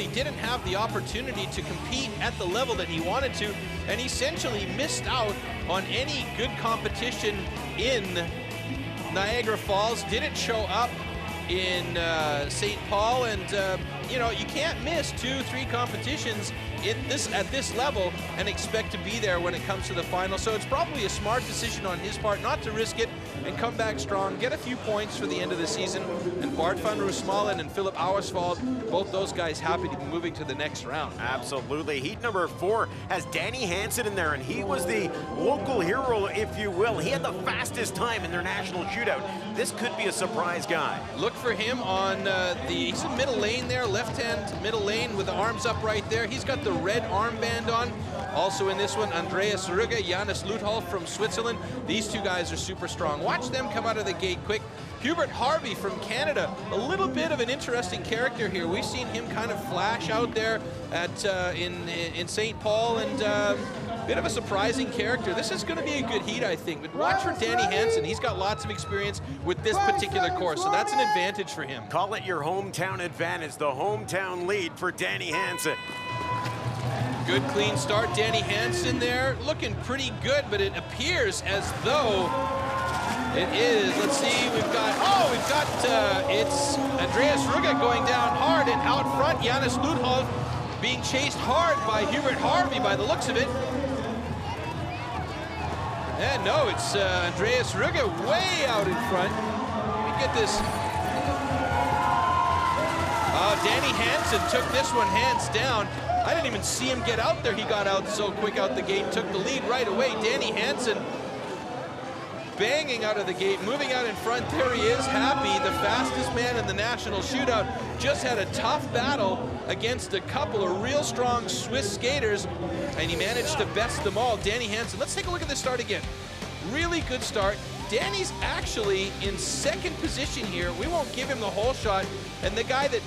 really didn't have the opportunity to compete at the level that he wanted to, and essentially missed out on any good competition in Niagara Falls. Didn't show up in St. Paul, and you know, you can't miss 2-3 competitions at this level and expect to be there when it comes to the final. So it's probably a smart decision on his part not to risk it and come back strong, get a few points for the end of the season. And Bart van Roosmalen and Philip Auerswald, both those guys happy to be moving to the next round. Absolutely. Heat number 4 has Danny Hansen in there, and he was the local hero, if you will. He had the fastest time in their national shootout. This could be a surprise guy. Look for him on he's in middle lane there, left-hand middle lane with the arms up right there. He's got the red armband on. Also in this one, Andreas Rügge, Janis Lutholf from Switzerland. These two guys are super strong. Watch them come out of the gate quick. Hubert Harvey from Canada, a little bit of an interesting character here. We've seen him kind of flash out there at in St. Paul, and bit of a surprising character. This is going to be a good heat, I think. But watch for Danny Hansen. He's got lots of experience with this particular course, so that's an advantage for him. Call it your hometown advantage, the hometown lead for Danny Hansen. Good clean start, Danny Hansen there, looking pretty good, but it appears as though it is. Let's see, it's Andreas Rügge going down hard, and out front, Janis Lutholf being chased hard by Hubert Harvey by the looks of it. And no, it's Andreas Rügge way out in front. Let me get this. Danny Hansen took this one hands down. I didn't even see him get out there. He got out so quick out the gate, took the lead right away. Danny Hansen banging out of the gate, moving out in front. There he is, happy, the fastest man in the national shootout. Just had a tough battle against a couple of real strong Swiss skaters, and he managed to best them all. Danny Hansen, let's take a look at this start again. Really good start. Danny's actually in second position here. We won't give him the whole shot. And the guy that,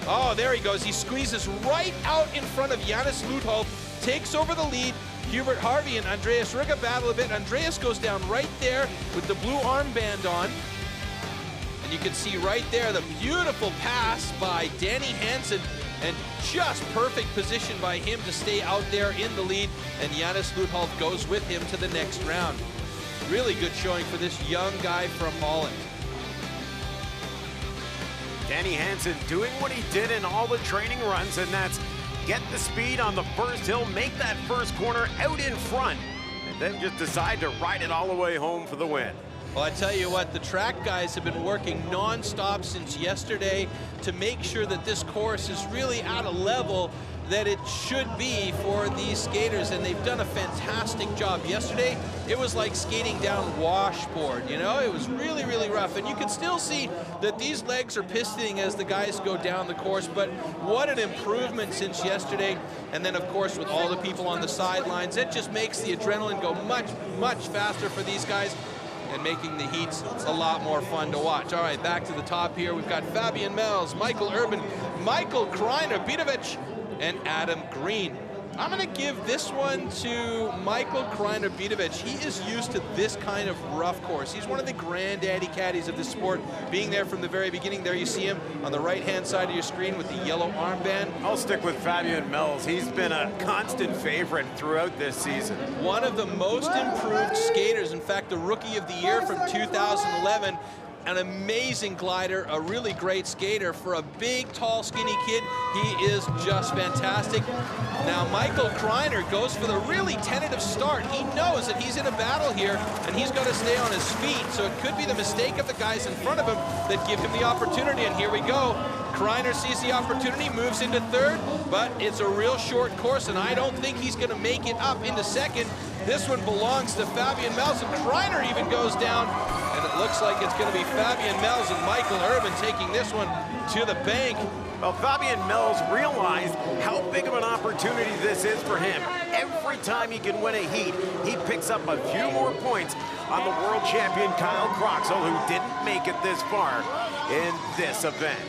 oh, there he goes. He squeezes right out in front of Janis Lutholf, takes over the lead. Hubert Harvey and Andreas Rügge battle a bit. Andreas goes down right there with the blue armband on. And you can see right there the beautiful pass by Danny Hansen, and just perfect position by him to stay out there in the lead. And Janis Lutholf goes with him to the next round. Really good showing for this young guy from Holland. Danny Hansen doing what he did in all the training runs, and that's get the speed on the first hill, make that first corner out in front, and then just decide to ride it all the way home for the win. Well, I tell you what, the track guys have been working non-stop since yesterday to make sure that this course is really at a level that it should be for these skaters, and they've done a fantastic job. Yesterday, it was like skating down washboard, you know? It was really, really rough, and you can still see that these legs are pistoning as the guys go down the course, but what an improvement since yesterday. And then, of course, with all the people on the sidelines, it just makes the adrenaline go much, much faster for these guys, and making the heats a lot more fun to watch. All right, back to the top here. We've got Fabian Mels, Michael Urban, Michael Kreiner, Bidovic, and Adam Green. I'm going to give this one to Michael Kreiner Bidovic. He is used to this kind of rough course. He's one of the granddaddy caddies of the sport, being there from the very beginning. There you see him on the right-hand side of your screen with the yellow armband. I'll stick with Fabian Mels. He's been a constant favorite throughout this season. One of the most improved skaters. In fact, the Rookie of the Year from 2011. An amazing glider, a really great skater. For a big, tall, skinny kid, he is just fantastic. Now, Michael Kreiner goes for the really tentative start. He knows that he's in a battle here, and he's got to stay on his feet, so it could be the mistake of the guys in front of him that give him the opportunity, and here we go. Kreiner sees the opportunity, moves into third, but it's a real short course, and I don't think he's going to make it up into second. This one belongs to Fabian Mels, and Kreiner even goes down, and it looks like it's going to be Fabian Mels and Michael Urban taking this one to the bank. Well, Fabian Mels realized how big of an opportunity this is for him. Every time he can win a heat, he picks up a few more points on the world champion Kyle Croxall, who didn't make it this far in this event.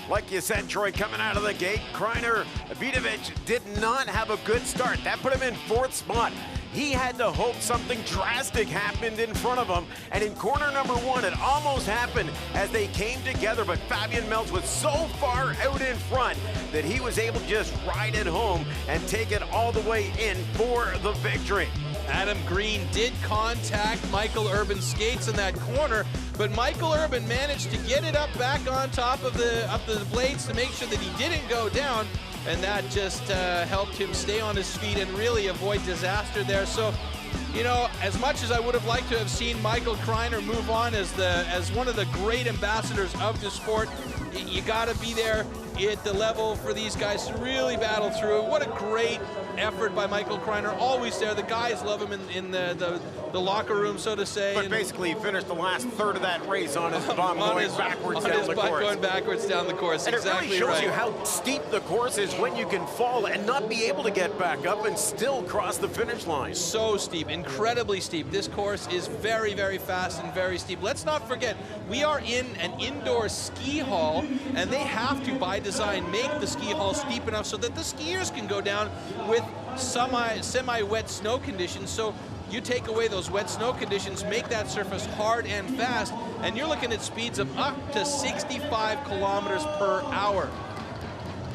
Like you said, Troy, coming out of the gate, Kreiner Bidovic did not have a good start. That put him in fourth spot. He had to hope something drastic happened in front of him, and in corner number 1, it almost happened as they came together, but Fabian Melz was so far out in front that he was able to just ride it home and take it all the way in for the victory. Adam Green did contact Michael Urban's skates in that corner, but Michael Urban managed to get it up back on top of the blades to make sure that he didn't go down, and that just helped him stay on his feet and really avoid disaster there. So, you know, as much as I would have liked to have seen Michael Kreiner move on as one of the great ambassadors of the sport, you got to be there at the level for these guys to really battle through. What a great effort by Michael Kreiner, always there. The guys love him in the locker room, so to say. But basically, he finished the last third of that race on his bum going backwards down the course. Going backwards down the course, and exactly it really shows right. you how steep the course is when you can fall and not be able to get back up and still cross the finish line. So steep, incredibly steep. This course is very, very fast and very steep. Let's not forget, we are in an indoor ski hall, and they have to, by design, make the ski hall steep enough so that the skiers can go down with semi-wet snow conditions. So you take away those wet snow conditions, make that surface hard and fast, and you're looking at speeds of up to 65 kilometers per hour.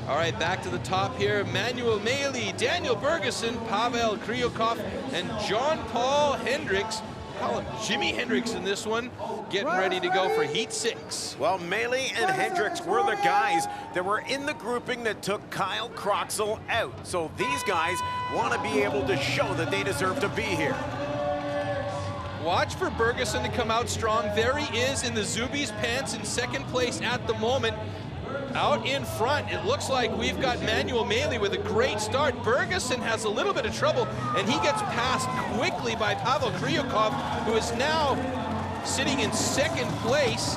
All right, back to the top here. Manuel Meili, Daniel Bergeson, Pavel Kryukov, and John-Paul Hendricks. Call him Jimi Hendrix in this one, getting ready to go for Heat 6. Well, Meili and Hendricks were the guys that were in the grouping that took Kyle Croxall out. So these guys want to be able to show that they deserve to be here. Watch for Bergeson to come out strong. There he is in the Zuby's pants in second place at the moment. Out in front, it looks like we've got Manuel Meili with a great start. Bergeson has a little bit of trouble, and he gets passed quickly by Pavel Kryukov, who is now sitting in second place.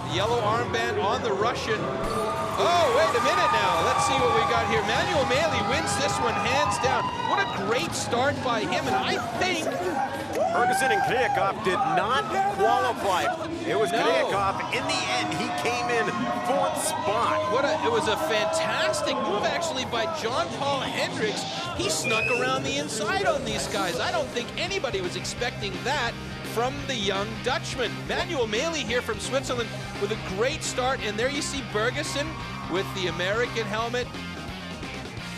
The yellow armband on the Russian. Oh, wait a minute now. Let's see what we got here. Manuel Meili wins this one hands down. What a great start by him, and I think Bergeson and Kryukov did not qualify. It was Kryukov. In the end, he came in 4th spot. It was a fantastic move, actually, by John-Paul Hendricks. He snuck around the inside on these guys. I don't think anybody was expecting that from the young Dutchman. Manuel Meili here from Switzerland with a great start, and there you see Bergeson with the American helmet.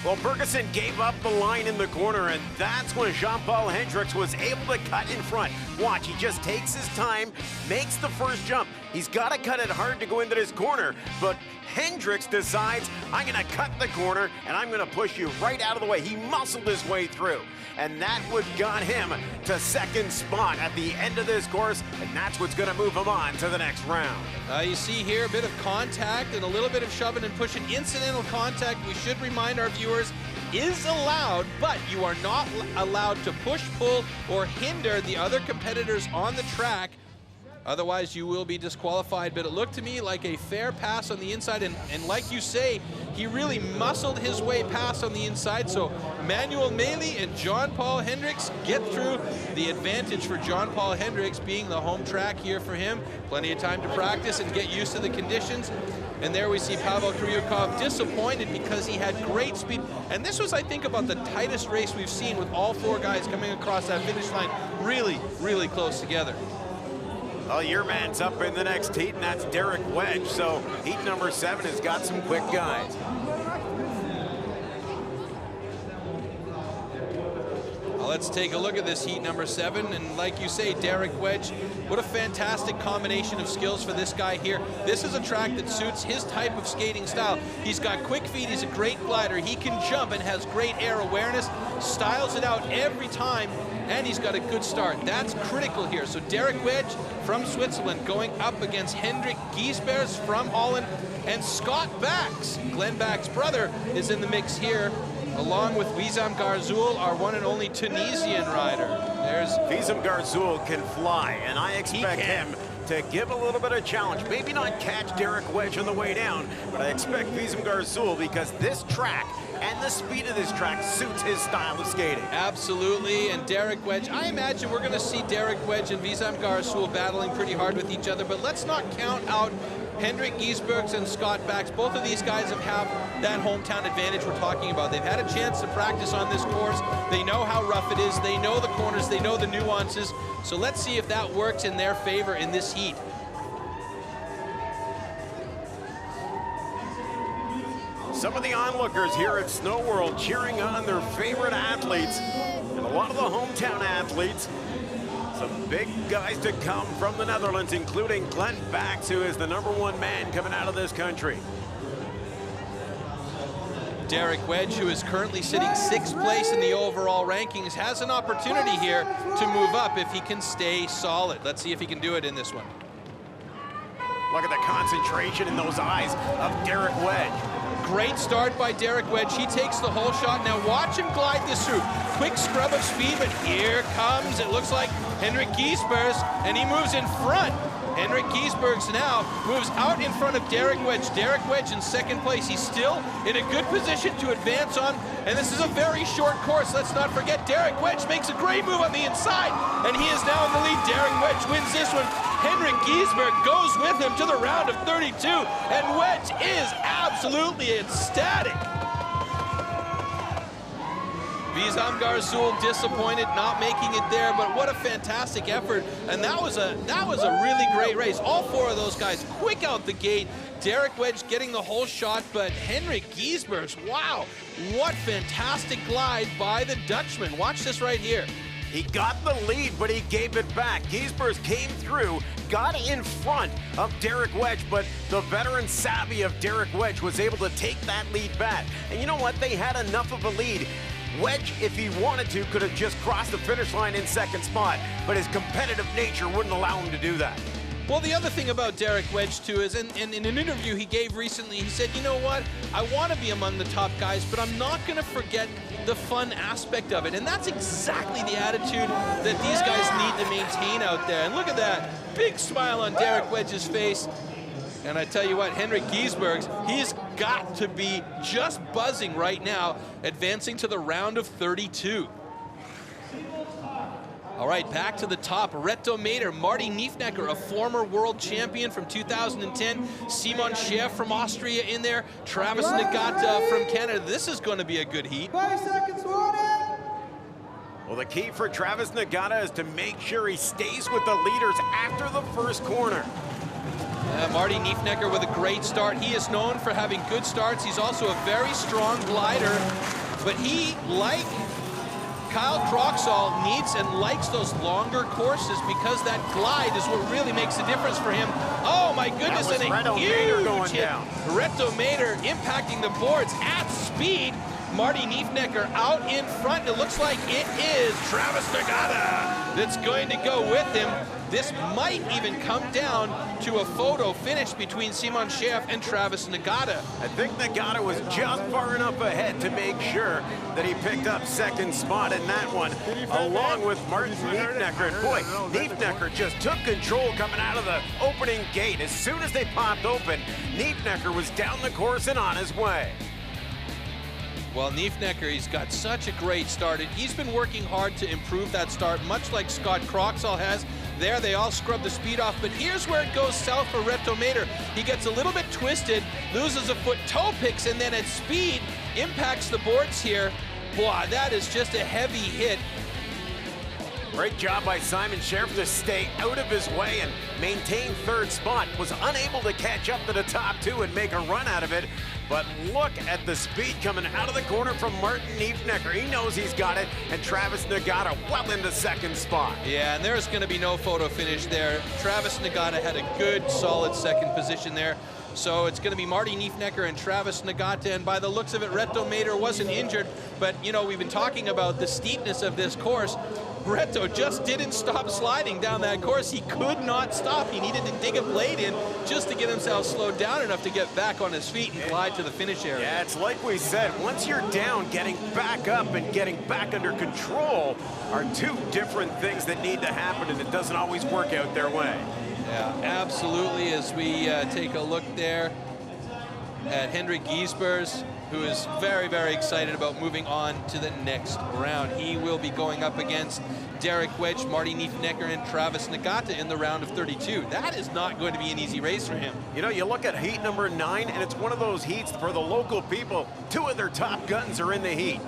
Well, Bergeson gave up the line in the corner, and that's when Jean-Paul Hendricks was able to cut in front. Watch, he just takes his time, makes the first jump. He's got to cut it hard to go into this corner, but Hendricks decides, I'm going to cut the corner, and I'm going to push you right out of the way. He muscled his way through, and that would got him to 2nd spot at the end of this course, and that's what's going to move him on to the next round. You see here a bit of contact and a little bit of shoving and pushing. Incidental contact, we should remind our viewers, is allowed, but you are not allowed to push, pull, or hinder the other competitors on the track. Otherwise, you will be disqualified. But it looked to me like a fair pass on the inside. And like you say, he really muscled his way past on the inside. So Manuel Meili and John-Paul Hendricks get through. The advantage for John-Paul Hendricks being the home track here for him. Plenty of time to practice and get used to the conditions. And there we see Pavel Kryukov disappointed because he had great speed. And this was, I think, about the tightest race we've seen with all 4 guys coming across that finish line really, really close together. Well, your man's up in the next heat, and that's Derek Wedge. So heat number 7 has got some quick guys. Well, let's take a look at this heat number 7. And like you say, Derek Wedge, what a fantastic combination of skills for this guy here. This is a track that suits his type of skating style. He's got quick feet, he's a great glider, he can jump and has great air awareness, styles it out every time, and he's got a good start. That's critical here. So Derek Wedge from Switzerland going up against Hendrik Giesbers from Holland, and Scott Bax, Glenn Bax's brother, is in the mix here, along with Wissam Garzoul, our one and only Tunisian rider. There's Wissam Garzoul can fly, and I expect him to give a little bit of challenge. Maybe not catch Derek Wedge on the way down, but I expect Wissam Garzoul, because this track and the speed of this track suits his style of skating. Absolutely, and Derek Wedge, I imagine we're going to see Derek Wedge and Wissam Garzoul battling pretty hard with each other, but let's not count out Hendrik Giesbergs and Scott Bax, both of these guys have that hometown advantage we're talking about. They've had a chance to practice on this course. They know how rough it is. They know the corners. They know the nuances. So let's see if that works in their favor in this heat. Some of the onlookers here at Snow World cheering on their favorite athletes, and a lot of the hometown athletes. Some big guys to come from the Netherlands, including Glenn Bax, who is the #1 man coming out of this country. Derek Wedge, who is currently sitting 6th place in the overall rankings, has an opportunity here to move up if he can stay solid. Let's see if he can do it in this one. Look at the concentration in those eyes of Derek Wedge. Great start by Derek Wedge. He takes the whole shot. Now watch him glide this through. Quick scrub of speed, but here comes, it looks like Hendrik Giesbergs, and he moves in front. Hendrik Giesbergs now moves out in front of Derek Wedge. Derek Wedge in 2nd place. He's still in a good position to advance on, and this is a very short course. Let's not forget Derek Wedge makes a great move on the inside, and he is now in the lead. Derek Wedge wins this one. Hendrik Giesberg goes with him to the round of 32, and Wedge is absolutely ecstatic. Wissam Garzul disappointed not making it there, but what a fantastic effort. And that was a really great race. All 4 of those guys quick out the gate. Derek Wedge getting the whole shot, but Hendrik Giesbergs, wow, what fantastic glide by the Dutchman. Watch this right here. He got the lead, but he gave it back. Giesbergs came through, got in front of Derek Wedge, but the veteran savvy of Derek Wedge was able to take that lead back. And you know what? They had enough of a lead. Wedge, if he wanted to, could have just crossed the finish line in 2nd spot, but his competitive nature wouldn't allow him to do that. Well, the other thing about Derek Wedge, too, is in an interview he gave recently, he said, you know what, I want to be among the top guys, but I'm not going to forget the fun aspect of it. And that's exactly the attitude that these guys need to maintain out there. And look at that, big smile on Derek Wedge's face. And I tell you what, Hendrik Giesbergs, he's got to be just buzzing right now, advancing to the round of 32. All right, back to the top. Reto Mader, Marty Niefnecker, a former world champion from 2010. Simon Schaef from Austria in there. Travis Nagata from Canada. This is going to be a good heat. 5 seconds warning. Well, the key for Travis Nagata is to make sure he stays with the leaders after the 1st corner. Marty Niefnecker with a great start. He is known for having good starts. He's also a very strong glider, but he, like Kyle Croxall, needs and likes those longer courses because that glide is what really makes a difference for him. Oh my goodness, and a huge going hit. down. Reto Mader impacting the boards at speed. Marty Niefnecker out in front. It looks like it is Travis Nagata that's going to go with him. This might even come down to a photo finish between Simon Schaef and Travis Nagata. I think Nagata was just far enough ahead to make sure that he picked up 2nd spot in that one, along with Martin Niefnecker. And boy, Niefnecker just took control coming out of the opening gate. As soon as they popped open, Niefnecker was down the course and on his way. Well, Niefnecker, he's got such a great start, and he's been working hard to improve that start, much like Scott Croxall has. There, they all scrub the speed off, but here's where it goes south for Reto Mader. He gets a little bit twisted, loses a foot, toe picks, and then at speed, impacts the boards here. Boy, that is just a heavy hit. Great job by Simon Schaef to stay out of his way and maintain 3rd spot. Was unable to catch up to the top 2 and make a run out of it. But look at the speed coming out of the corner from Martin Niefnecker. He knows he's got it, and Travis Nagata well into 2nd spot. Yeah, and there's going to be no photo finish there. Travis Nagata had a good, solid 2nd position there. So it's going to be Marty Niefnecker and Travis Nagata, and by the looks of it, Reto Mader wasn't injured, but you know, we've been talking about the steepness of this course. Reto just didn't stop sliding down that course. He could not stop. He needed to dig a blade in just to get himself slowed down enough to get back on his feet and glide to the finish area. Yeah, it's like we said, once you're down, getting back up and getting back under control are 2 different things that need to happen, and it doesn't always work out their way. Yeah, absolutely. As we take a look there at Hendrik Giesbergs, who is very, very excited about moving on to the next round. He will be going up against Derek Wedge, Marty Niefnecker, and Travis Nagata in the round of 32. That is not going to be an easy race for him. You know, you look at heat number 9, and it's one of those heats for the local people. 2 of their top guns are in the heat.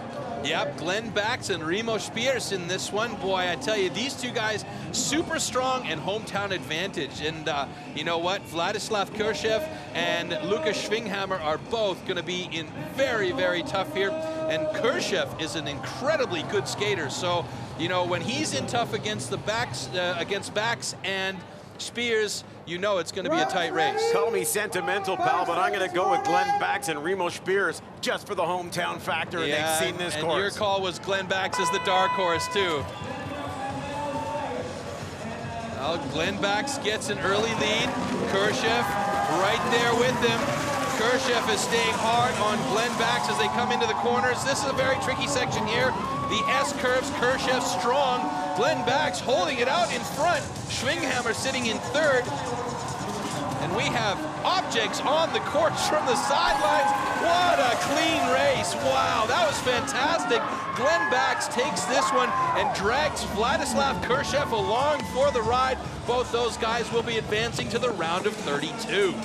Yep, Glenn Bax and Remo Spears in this one. Boy, I tell you, these two guys, super strong and hometown advantage. And you know what? Vladislav Khrushchev and Lukas Schwinghammer are both going to be in very, very tough here. And Khrushchev is an incredibly good skater. So, you know, when he's in tough against the Bax and Spears, you know it's going to be a tight race. Call me sentimental, pal, but I'm going to go with Glenn Bax and Remo Spears just for the hometown factor, and they've seen this course. And your call was Glenn Bax as the dark horse, too. Well, Glenn Bax gets an early lead. Khrushchev right there with him. Khrushchev is staying hard on Glenn Bax as they come into the corners. This is a very tricky section here. The S curves, Khrushchev strong. Glenn Bax holding it out in front. Schwinghammer sitting in third. And we have objects on the course from the sidelines. What a clean race. Wow, that was fantastic. Glenn Bax takes this one and drags Vladislav Khrushchev along for the ride. Both those guys will be advancing to the round of 32.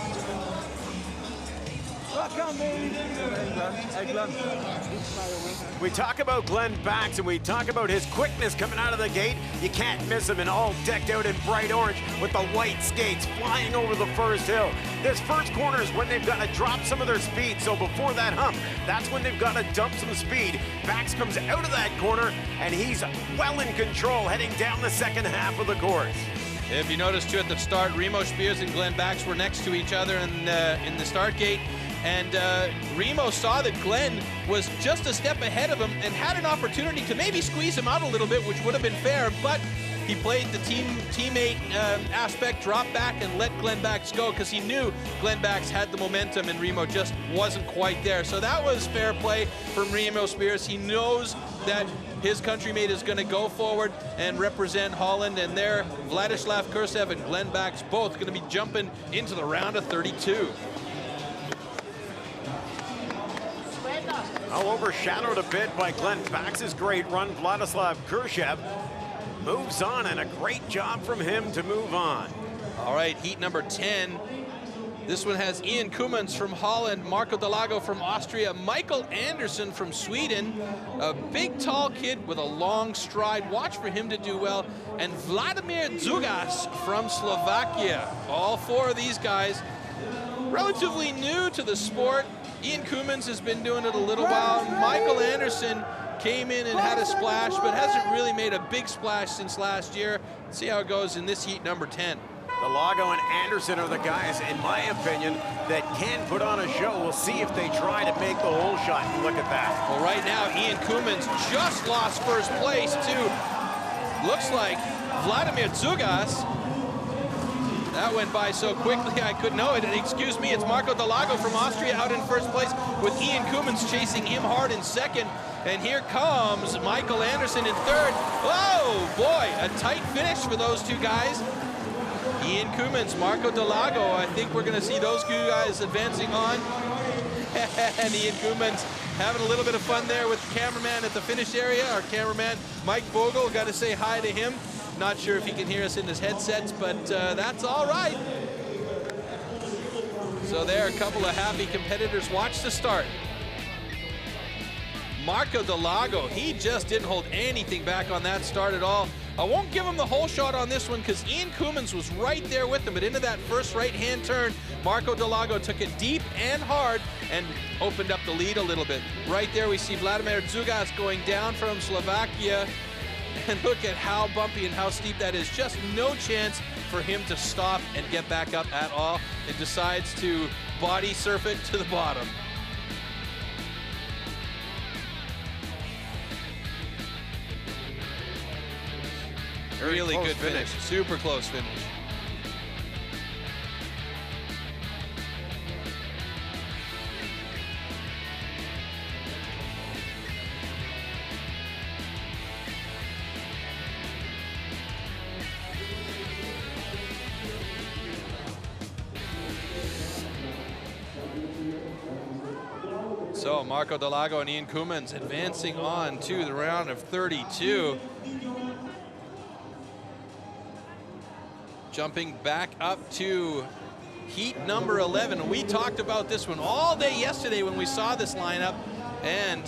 We talk about Glenn Bax and we talk about his quickness coming out of the gate. You can't miss him, and all decked out in bright orange with the white skates flying over the first hill. This first corner is when they've got to drop some of their speed, so before that hump, that's when they've got to dump some speed. Bax comes out of that corner, and he's well in control heading down the second half of the course. If you noticed too at the start, Remo Spears and Glenn Bax were next to each other in the start gate. And Remo saw that Glenn was just a step ahead of him and had an opportunity to maybe squeeze him out a little bit, which would have been fair, but he played the teammate aspect, dropped back, and let Glenn Bax go because he knew Glenn Bax had the momentum and Remo just wasn't quite there. So that was fair play from Remo Spears. He knows that his countrymate is going to go forward and represent Holland, and there Vladislav Khrushchev and Glenn Bax both going to be jumping into the round of 32. Oh, overshadowed a bit by Glenn Bax's great run. Vladislav Khrushchev moves on, and a great job from him to move on. All right, heat number 10. This one has Ian Koumans from Holland, Marco Delago from Austria, Michael Anderson from Sweden, a big, tall kid with a long stride. Watch for him to do well. And Vladimir Dzugas from Slovakia. All 4 of these guys relatively new to the sport. Ian Koumans has been doing it a little while. Michael Anderson came in and had a splash, but hasn't really made a big splash since last year. Let's see how it goes in this heat number 10. Delago and Anderson are the guys, in my opinion, that can put on a show. We'll see if they try to make the hole shot. Look at that. Well, right now, Ian Koumans just lost first place to, looks like, Vladimir Dzugas. That went by so quickly I couldn't know it. And excuse me, it's Marco Delago from Austria out in first place with Ian Koumans chasing him hard in second. And here comes Michael Anderson in third. Oh boy, a tight finish for those two guys. Ian Koumans, Marco Delago. I think we're gonna see those two guys advancing on. And Ian Koumans having a little bit of fun there with the cameraman at the finish area. Our cameraman, Mike Bogle, got to say hi to him. Not sure if he can hear us in his headsets, but that's all right. So there are a couple of happy competitors. Watch the start. Marco Delago, he just didn't hold anything back on that start at all. I won't give him the whole shot on this one because Ian Koumans was right there with him, but into that first right-hand turn, Marco Delago took it deep and hard and opened up the lead a little bit. Right there we see Vladimir Dzugas going down from Slovakia. And look at how bumpy and how steep that is. Just no chance for him to stop and get back up at all. It decides to body surf it to the bottom. Really good finish. Super close finish. So Marco Delago and Ian Koumans advancing on to the round of 32. Jumping back up to heat number 11. We talked about this one all day yesterday when we saw this lineup, and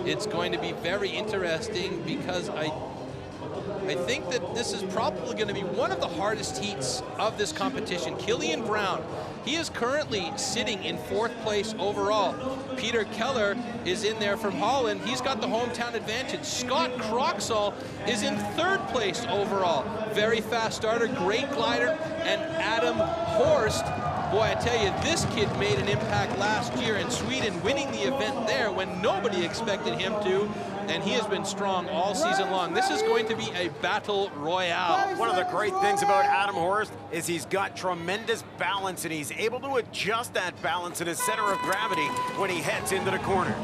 it's going to be very interesting because I think that this is probably going to be one of the hardest heats of this competition. Killian Brown, he is currently sitting in 4th place overall. Peter Keller is in there from Holland. He's got the hometown advantage. Scott Croxall is in 3rd place overall. Very fast starter, great glider. And Adam Horst, boy, I tell you, this kid made an impact last year in Sweden, winning the event there when nobody expected him to. And he has been strong all season long. This is going to be a battle royale. One of the great things about Adam Horst is he's got tremendous balance, and he's able to adjust that balance in his center of gravity when he heads into the corners.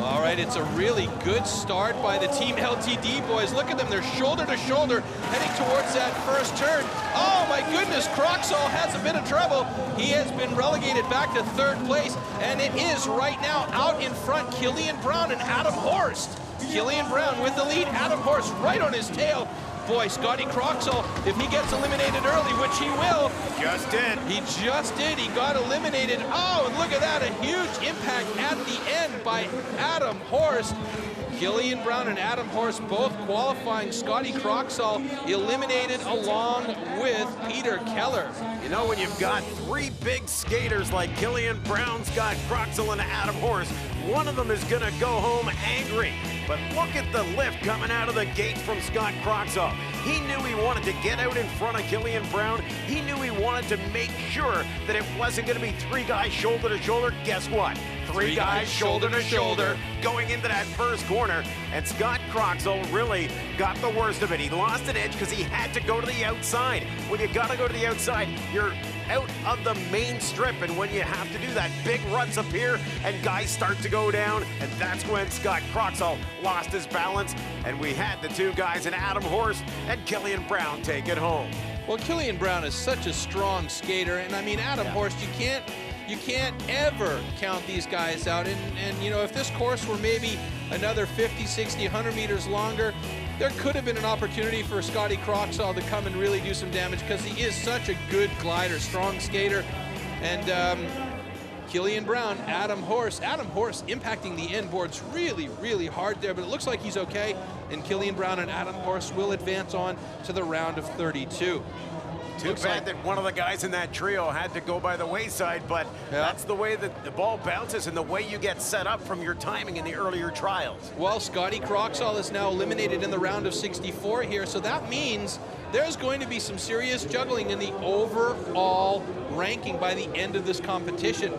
All right, it's a really good start by the Team LTD boys. Look at them, they're shoulder to shoulder, heading towards that first turn. Oh my goodness, Croxall has a bit of trouble. He has been relegated back to 3rd place, and it is right now out in front, Killian Brown and Adam Horst. Killian Brown with the lead, Adam Horst right on his tail. Boy, Scotty Croxall, if he gets eliminated early, which he will. Just did. He just did. He got eliminated. Oh, and look at that, a huge impact at the end by Adam Horst. Killian Brown and Adam Horst both qualifying. Scotty Croxall eliminated along with Peter Keller. You know, when you've got 3 big skaters like Killian Brown, Scott Croxall, and Adam Horst, one of them is going to go home angry. But look at the lift coming out of the gate from Scott Croxall. He knew he wanted to get out in front of Killian Brown. He knew he wanted to make sure that it wasn't going to be 3 guys shoulder to shoulder. Guess what? 3 guys shoulder to shoulder going into that first corner. And Scott Croxall really got the worst of it. He lost an edge because he had to go to the outside. When you got to go to the outside, you're out of the main strip, and when you have to do that, big ruts appear and guys start to go down, and that's when Scott Croxall lost his balance, and we had the 2 guys in Adam Horst and Killian Brown take it home. Well, Killian Brown is such a strong skater, and I mean, Adam Horst, you can't ever count these guys out, and you know, if this course were maybe another 50, 60, 100 meters longer, there could have been an opportunity for Scotty Croxall to come and really do some damage because he is such a good glider, strong skater. And Killian Brown, Adam Horst impacting the end boards really, really hard there, but it looks like he's okay. And Killian Brown and Adam Horst will advance on to the round of 32. Too bad that one of the guys in that trio had to go by the wayside, but that's the way that the ball bounces and the way you get set up from your timing in the earlier trials. Well, Scotty Croxall is now eliminated in the round of 64 here, so that means there's going to be some serious juggling in the overall ranking by the end of this competition.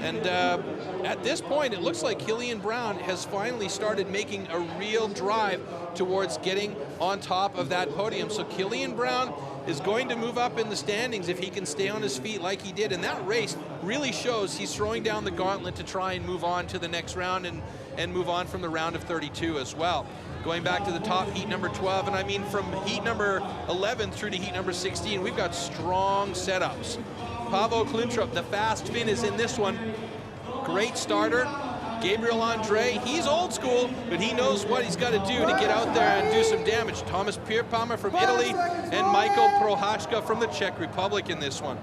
And at this point, it looks like Killian Brown has finally started making a real drive towards getting on top of that podium. So Killian Brown is going to move up in the standings if he can stay on his feet like he did. And that race really shows he's throwing down the gauntlet to try and move on to the next round and move on from the round of 32 as well. Going back to the top, heat number 12, and I mean from heat number 11 through to heat number 16, we've got strong setups. Paavo Klintrop, the fast fin, is in this one. Great starter. Gabriel Andre, he's old school, but he knows what he's got to do to get out there and do some damage. Thomas Pierpalmer from Italy and Michael Prohashka from the Czech Republic in this one.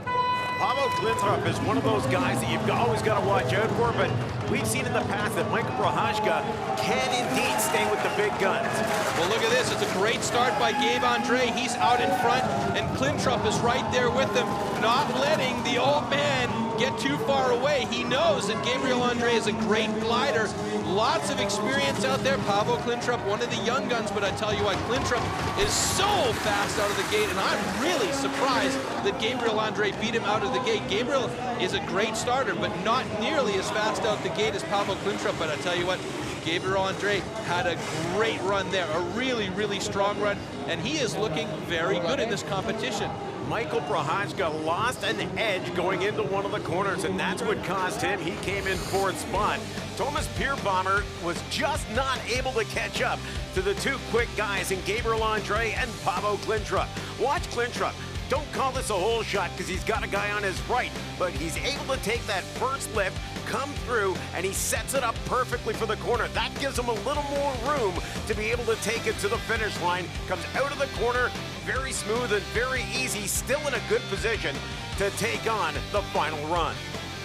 Paavo Klintrop is one of those guys that you've always got to watch out for, but we've seen in the past that Michael Prohashka can indeed stay with the big guns. Well, look at this. It's a great start by Gabe Andre. He's out in front, and Klintrop is right there with him, not letting the old man get too far away. He knows that Gabriel Andre is a great glider. Lots of experience out there. Paavo Klintrop, one of the young guns, but I tell you what, Klintrop is so fast out of the gate, and I'm really surprised that Gabriel Andre beat him out of the gate. Gabriel is a great starter, but not nearly as fast out the gate as Paavo Klintrop, but I tell you what, Gabriel Andre had a great run there, a really, really strong run, and he is looking very good in this competition. Michael Prohashka lost an edge going into one of the corners, and that's what caused him. He came in 4th spot. Thomas Pierpalmer was just not able to catch up to the 2 quick guys in Gabriel Andre and Paavo Klintrop. Watch Klintrop Don't call this a hole shot because he's got a guy on his right, but he's able to take that first lift, come through, and he sets it up perfectly for the corner. That gives him a little more room to be able to take it to the finish line. Comes out of the corner, very smooth and very easy, still in a good position to take on the final run.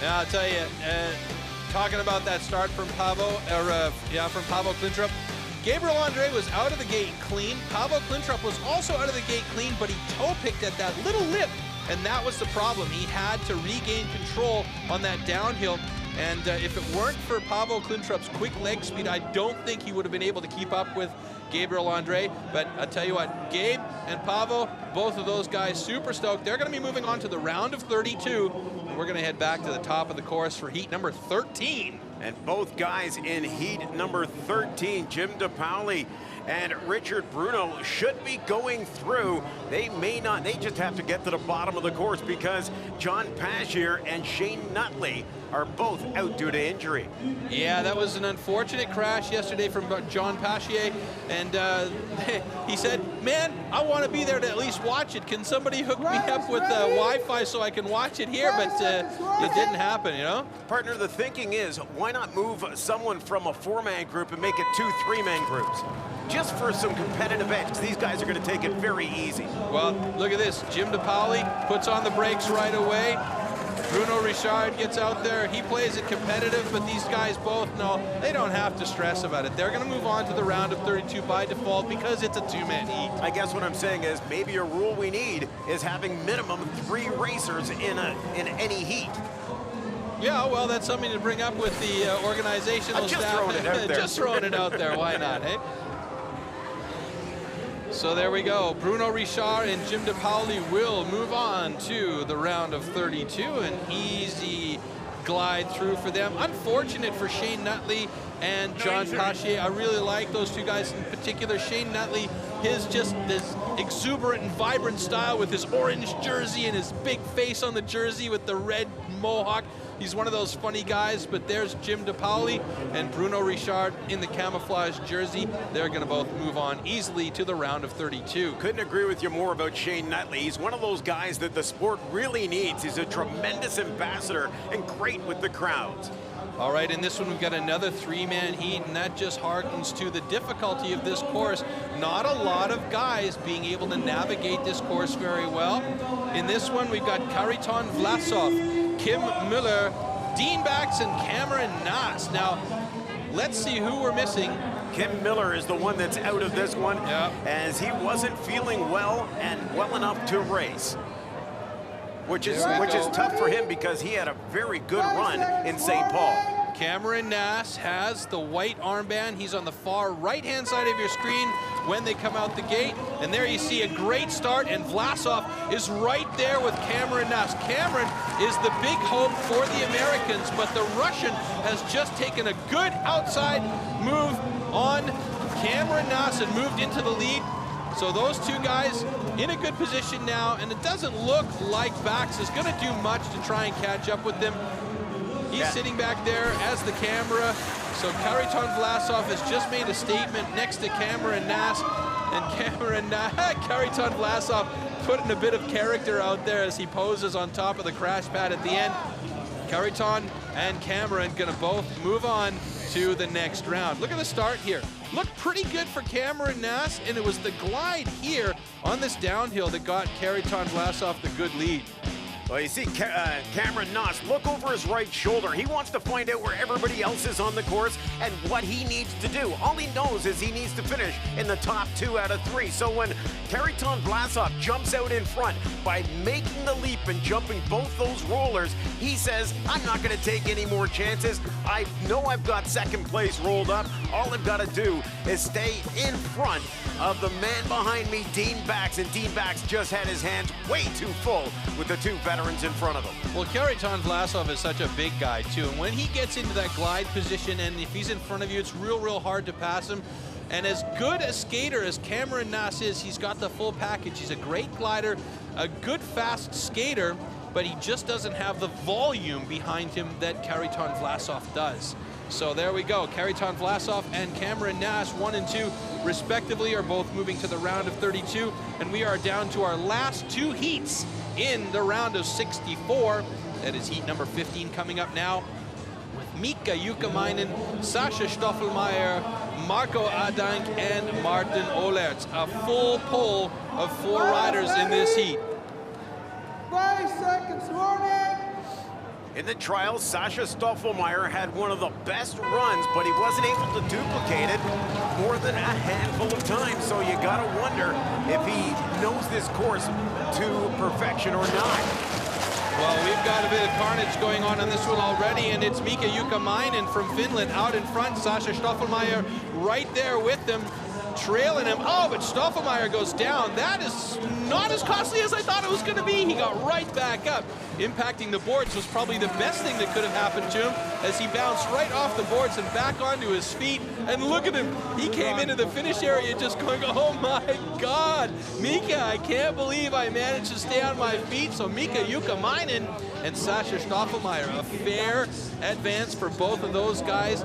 Now, I'll tell you, talking about that start from from Pavel Klintrop, Gabriel Andre was out of the gate clean. Pavel Klintrop was also out of the gate clean, but he toe-picked at that little lip, and that was the problem. He had to regain control on that downhill, and if it weren't for Pavel Klintrop's quick leg speed, I don't think he would have been able to keep up with Gabriel Andre. But I'll tell you what, Gabe and Pavel, both of those guys, super stoked. They're going to be moving on to the round of 32. We're going to head back to the top of the course for heat number 13. And both guys in heat number 13, Jim DePaoli and Richard Bruno, should be going through. They may not, they just have to get to the bottom of the course because John Pashier and Shane Nutley are both out due to injury. Yeah, that was an unfortunate crash yesterday from John Pashier, and he said, man, I want to be there to at least watch it. Can somebody hook me up with Wi-Fi so I can watch it here? But it didn't happen, you know? Partner, the thinking is, why not move someone from a 4-man group and make it 2 3-man groups? Just for some competitive edge, because these guys are going to take it very easy. Well, look at this. Jim DePaoli puts on the brakes right away. Bruno Richard gets out there. He plays it competitive, but these guys both know they don't have to stress about it. They're going to move on to the round of 32 by default because it's a 2-man heat. I guess what I'm saying is maybe a rule we need is having minimum 3 racers in any heat. Yeah, well, that's something to bring up with the organizational just staff. throwing it out there. Just throwing it out there. Why not, eh? So there we go. Bruno Richard and Jim DePaoli will move on to the round of 32. An easy glide through for them. Unfortunate for Shane Nutley and John Pashier. I really like those two guys in particular. Shane Nutley, his just this exuberant and vibrant style with his orange jersey and his big face on the jersey with the red mohawk. He's one of those funny guys, but there's Jim DePaoli and Bruno Richard in the camouflage jersey. They're going to both move on easily to the round of 32. Couldn't agree with you more about Shane Nutley. He's one of those guys that the sport really needs. He's a tremendous ambassador and great with the crowds. All right, in this one, we've got another 3-man heat, and that just harkens to the difficulty of this course. Not a lot of guys being able to navigate this course very well. In this one, we've got Kariton Vlasov, Kim Muller, Dean Bax, and Cameron Nass. Now, let's see who we're missing. Kim Miller is the one that's out of this one, as he wasn't feeling well and well enough to race. Which is tough for him because he had a very good run in St. Paul. Cameron Nass has the white armband. He's on the far right-hand side of your screen when they come out the gate. And there you see a great start, and Vlasov is right there with Cameron Nass. Cameron is the big hope for the Americans, but the Russian has just taken a good outside move on Cameron Nass and moved into the lead. So those two guys in a good position now, and it doesn't look like Bax is going to do much to try and catch up with them. He's sitting back there as the camera. So Kariton Vlasov has just made a statement next to Cameron Nass, and Kariton Vlasov putting a bit of character out there as he poses on top of the crash pad at the end. Kariton and Cameron gonna both move on to the next round. Look at the start here. Looked pretty good for Cameron Nass, and it was the glide here on this downhill that got Kariton Vlasov the good lead. Well, you see Cameron Nass look over his right shoulder. He wants to find out where everybody else is on the course and what he needs to do. All he knows is he needs to finish in the top 2 out of 3. So when Kariton Vlasov jumps out in front by making the leap and jumping both those rollers, he says, I'm not going to take any more chances. I know I've got second place rolled up. All I've got to do is stay in front of the man behind me, Dean Bax. And Dean Bax just had his hands way too full with the 2 veterans in front of him. Well, Kariton Vlasov is such a big guy, too. And when he gets into that glide position, and if he's in front of you, it's real hard to pass him. And as good a skater as Cameron Nass is, he's got the full package. He's a great glider, a good fast skater, but he just doesn't have the volume behind him that Kariton Vlasov does. So there we go. Khariton Vlasov and Cameron Nash, 1 and 2 respectively, are both moving to the round of 32. And we are down to our last 2 heats in the round of 64. That is heat number 15 coming up now, with Mika Jukkamainen, Sasha Stoffelmeier, Marco Adank, and Martin Olertz. A full pull of 4 riders in this heat. 5 seconds warning. In the trials, Sasha Stoffelmeier had one of the best runs, but he wasn't able to duplicate it more than a handful of times. So you gotta wonder if he knows this course to perfection or not. Well, we've got a bit of carnage going on this one already, and it's Mika Jukkamainen from Finland out in front. Sasha Stoffelmeier right there with them, trailing him. Oh, but Stoffelmeier goes down. That is not as costly as I thought it was going to be. He got right back up. Impacting the boards was probably the best thing that could have happened to him, as he bounced right off the boards and back onto his feet. And look at him. He came into the finish area just going, oh my God, Mika, I can't believe I managed to stay on my feet. So Mika Jukkamainen and Sasha Stoffelmeier, a fair advance for both of those guys.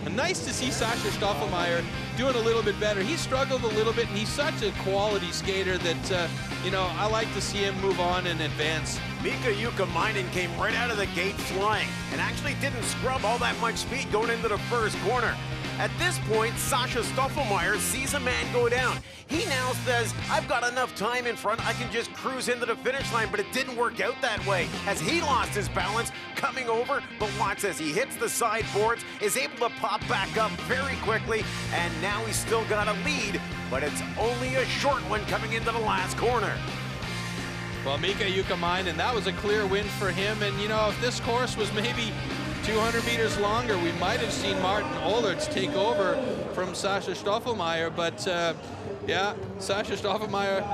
And nice to see Sasha Stoffelmeier doing a little bit better. He struggled a little bit, and he's such a quality skater that, you know, I like to see him move on and advance. Mika Jukkamainen came right out of the gate flying and actually didn't scrub all that much speed going into the first corner. At this point, Sasha Stoffelmeier sees a man go down. He now says, I've got enough time in front, I can just cruise into the finish line, but it didn't work out that way, as he lost his balance coming over, but watch as he hits the side boards, is able to pop back up very quickly, and now he's still got a lead, but it's only a short one coming into the last corner. Well, Mika Jukkamainen, that was a clear win for him, and you know, if this course was maybe 200 meters longer, we might have seen Martin Olertz take over from Sasha Stoffelmeier, but yeah, Sasha Stoffelmeier,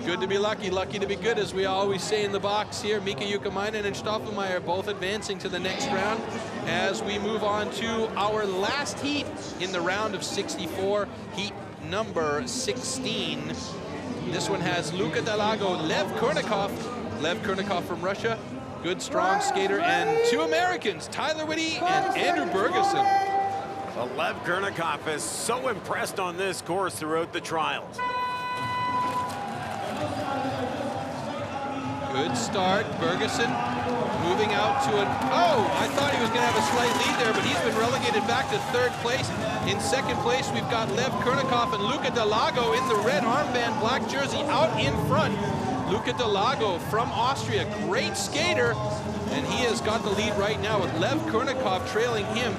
good to be lucky, lucky to be good, as we always say in the box here. Mika Jukkamainen and Stoffelmeier both advancing to the next round as we move on to our last heat in the round of 64, heat number 16. This one has Luka Dalago, Lev Kurnikov from Russia, good strong skater, and 2 Americans, Tyler Whitty and Andrew Bergeson. Well, Lev Kurnikov is so impressed on this course throughout the trials. Good start, Bergeson moving out to an, oh, I thought he was going to have a slight lead there, but he's been relegated back to 3rd place. In 2nd place, we've got Lev Kurnikov and Luka Dalago in the red armband, black jersey out in front. Luka Dalago from Austria, great skater, and he has got the lead right now with Lev Kurnikov trailing him.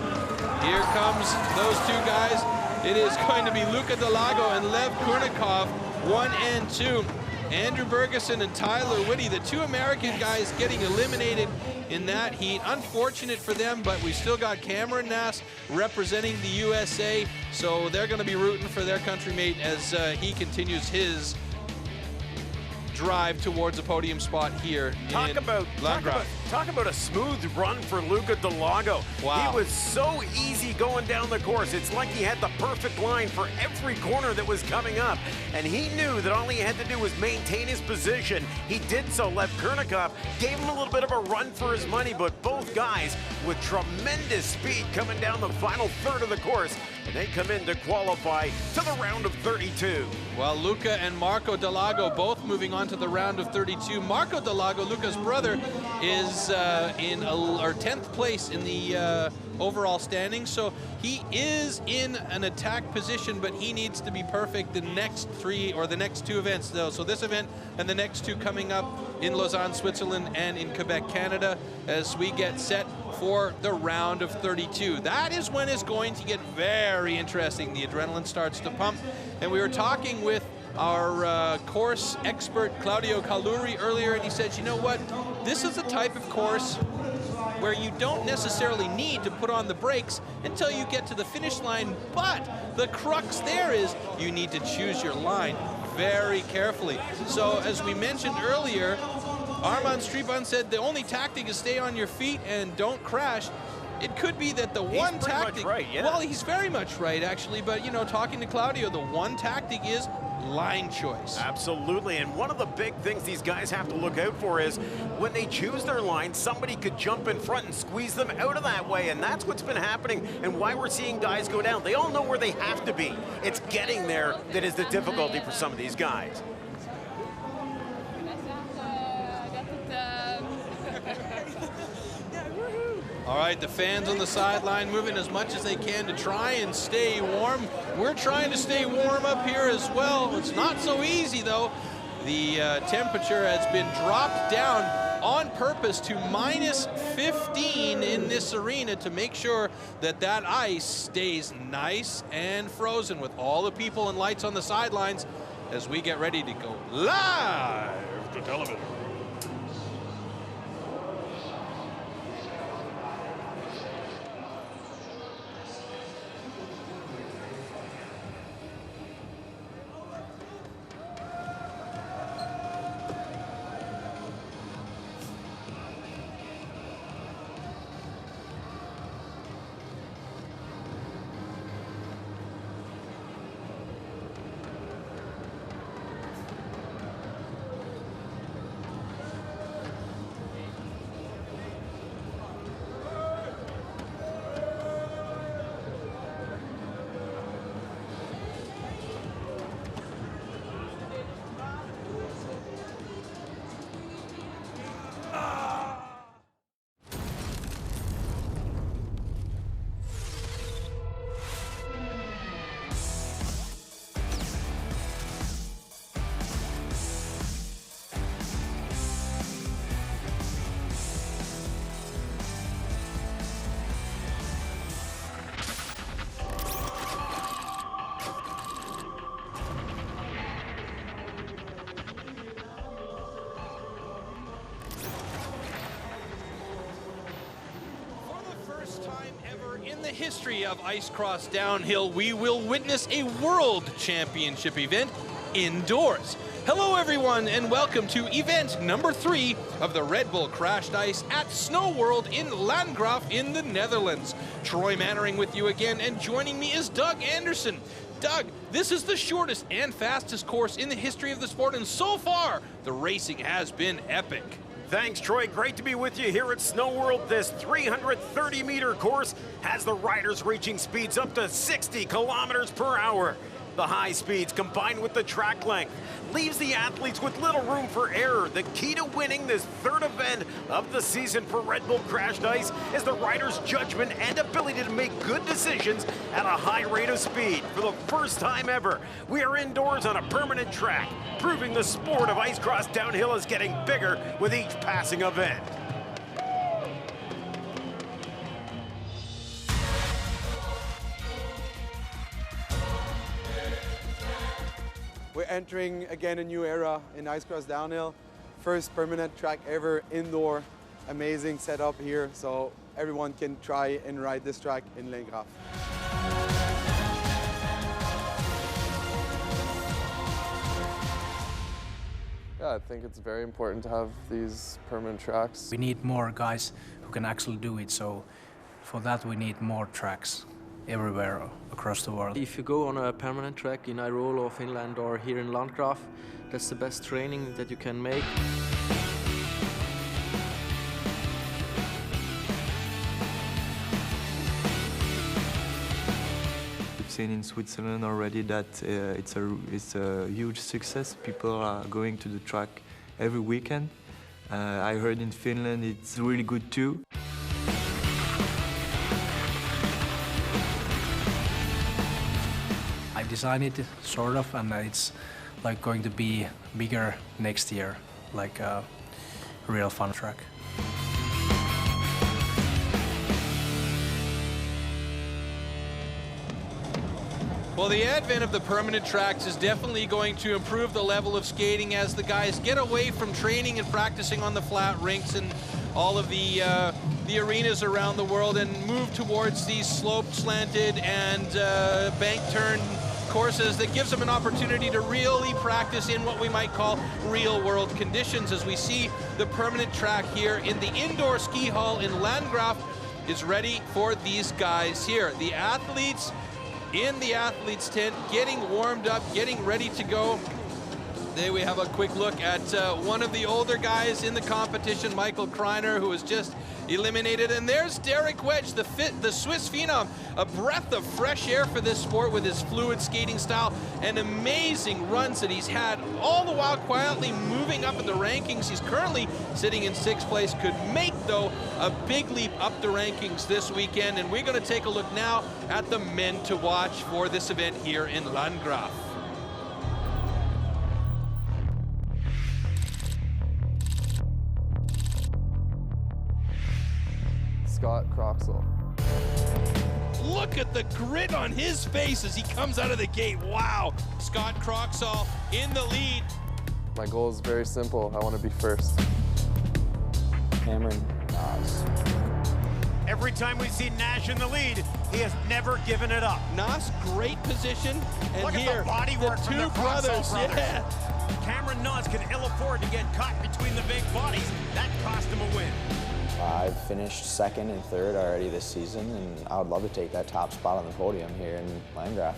Here comes those 2 guys. It is going to be Luka Dalago and Lev Kurnikov, 1 and 2. Andrew Bergeson and Tyler Whitty, the 2 American guys, getting eliminated in that heat. Unfortunate for them, but we still got Cameron Nass representing the USA, so they're going to be rooting for their country mate as he continues his drive towards a podium spot here in Landgraaf. Talk about a smooth run for Luka Dalago. Wow. He was so easy going down the course. It's like he had the perfect line for every corner that was coming up. And he knew that all he had to do was maintain his position. He did so. Lev Kurnikov gave him a little bit of a run for his money, but both guys with tremendous speed coming down the final third of the course. And they come in to qualify to the round of 32. Well, Luka and Marco Dalago both moving on to the round of 32. Marco Dalago, Luka's brother, is in 10th place in the overall standing, so he is in an attack position, but he needs to be perfect the next 3 or the next 2 events though. So this event and the next 2 coming up in Lausanne, Switzerland, and in Quebec, Canada, as we get set for the round of 32. That is when it's going to get very interesting. The adrenaline starts to pump, and we were talking with our course expert Claudio Caluri earlier, and he said, you know what, this is the type of course where you don't necessarily need to put on the brakes until you get to the finish line, but the crux there is you need to choose your line very carefully. So as we mentioned earlier, Armand Striban said the only tactic is stay on your feet and don't crash. It could be that the one tactic, right, yeah. Well, he's very much right actually, but you know, talking to Claudio, the one tactic is line choice. Absolutely, and one of the big things these guys have to look out for is when they choose their line, somebody could jump in front and squeeze them out of that way, and that's what's been happening and why we're seeing guys go down. They all know where they have to be. It's getting there that is the difficulty for some of these guys. All right, the fans on the sideline moving as much as they can to try and stay warm. We're trying to stay warm up here as well. It's not so easy, though. The temperature has been dropped down on purpose to -15 in this arena to make sure that that ice stays nice and frozen, with all the people and lights on the sidelines as we get ready to go live to television. In the history of ice cross downhill, we will witness a world championship event indoors. Hello everyone, and welcome to event number 3 of the Red Bull Crashed Ice at Snow World in Landgraaf in the Netherlands. Troy Mannering with you again, and joining me is Doug Anderson. Doug, this is the shortest and fastest course in the history of the sport, and so far, the racing has been epic. Thanks, Troy. Great to be with you here at Snow World. This 330-meter course has the riders reaching speeds up to 60 kilometers per hour. The high speeds, combined with the track length, leaves the athletes with little room for error. The key to winning this third event of the season for Red Bull Crashed Ice is the riders' judgment and ability to make good decisions at a high rate of speed. For the first time ever, we are indoors on a permanent track, proving the sport of ice cross downhill is getting bigger with each passing event. We're entering again a new era in ice cross downhill. First permanent track ever indoor. Amazing setup here, so everyone can try and ride this track in Landgraaf. Yeah, I think it's very important to have these permanent tracks. We need more guys who can actually do it, so for that we need more tracks everywhere across the world. If you go on a permanent track in Tyrol or Finland or here in Landgraaf, that's the best training that you can make. We've seen in Switzerland already that it's a huge success. People are going to the track every weekend. I heard in Finland it's really good too. I designed it sort of, and it's like going to be bigger next year, like a real fun track. Well, the advent of the permanent tracks is definitely going to improve the level of skating as the guys get away from training and practicing on the flat rinks and all of the arenas around the world and move towards these sloped, slanted, and bank turn courses that gives them an opportunity to really practice in what we might call real-world conditions. As we see the permanent track here in the indoor ski hall in Landgraaf is ready for these guys here. The athletes in the athletes tent, getting warmed up, getting ready to go. There we have a quick look at one of the older guys in the competition, Michael Kreiner, who was just eliminated. And there's Derek Wedge, the Swiss phenom, a breath of fresh air for this sport with his fluid skating style and amazing runs that he's had, all the while quietly moving up in the rankings. He's currently sitting in 6th place, could make, though, a big leap up the rankings this weekend. And we're going to take a look now at the men to watch for this event here in Landgraaf. Scott Croxall. Look at the grit on his face as he comes out of the gate. Wow. Scott Croxall in the lead. My goal is very simple. I want to be first. Cameron Nas. Every time we see Nash in the lead, he has never given it up. Nas, great position. And Look here, at the body work from two the Croxall brothers. Yeah. Cameron Nas can ill afford to get caught between the big bodies. That cost him a win. I've finished 2nd and 3rd already this season, and I would love to take that top spot on the podium here in Landgraaf.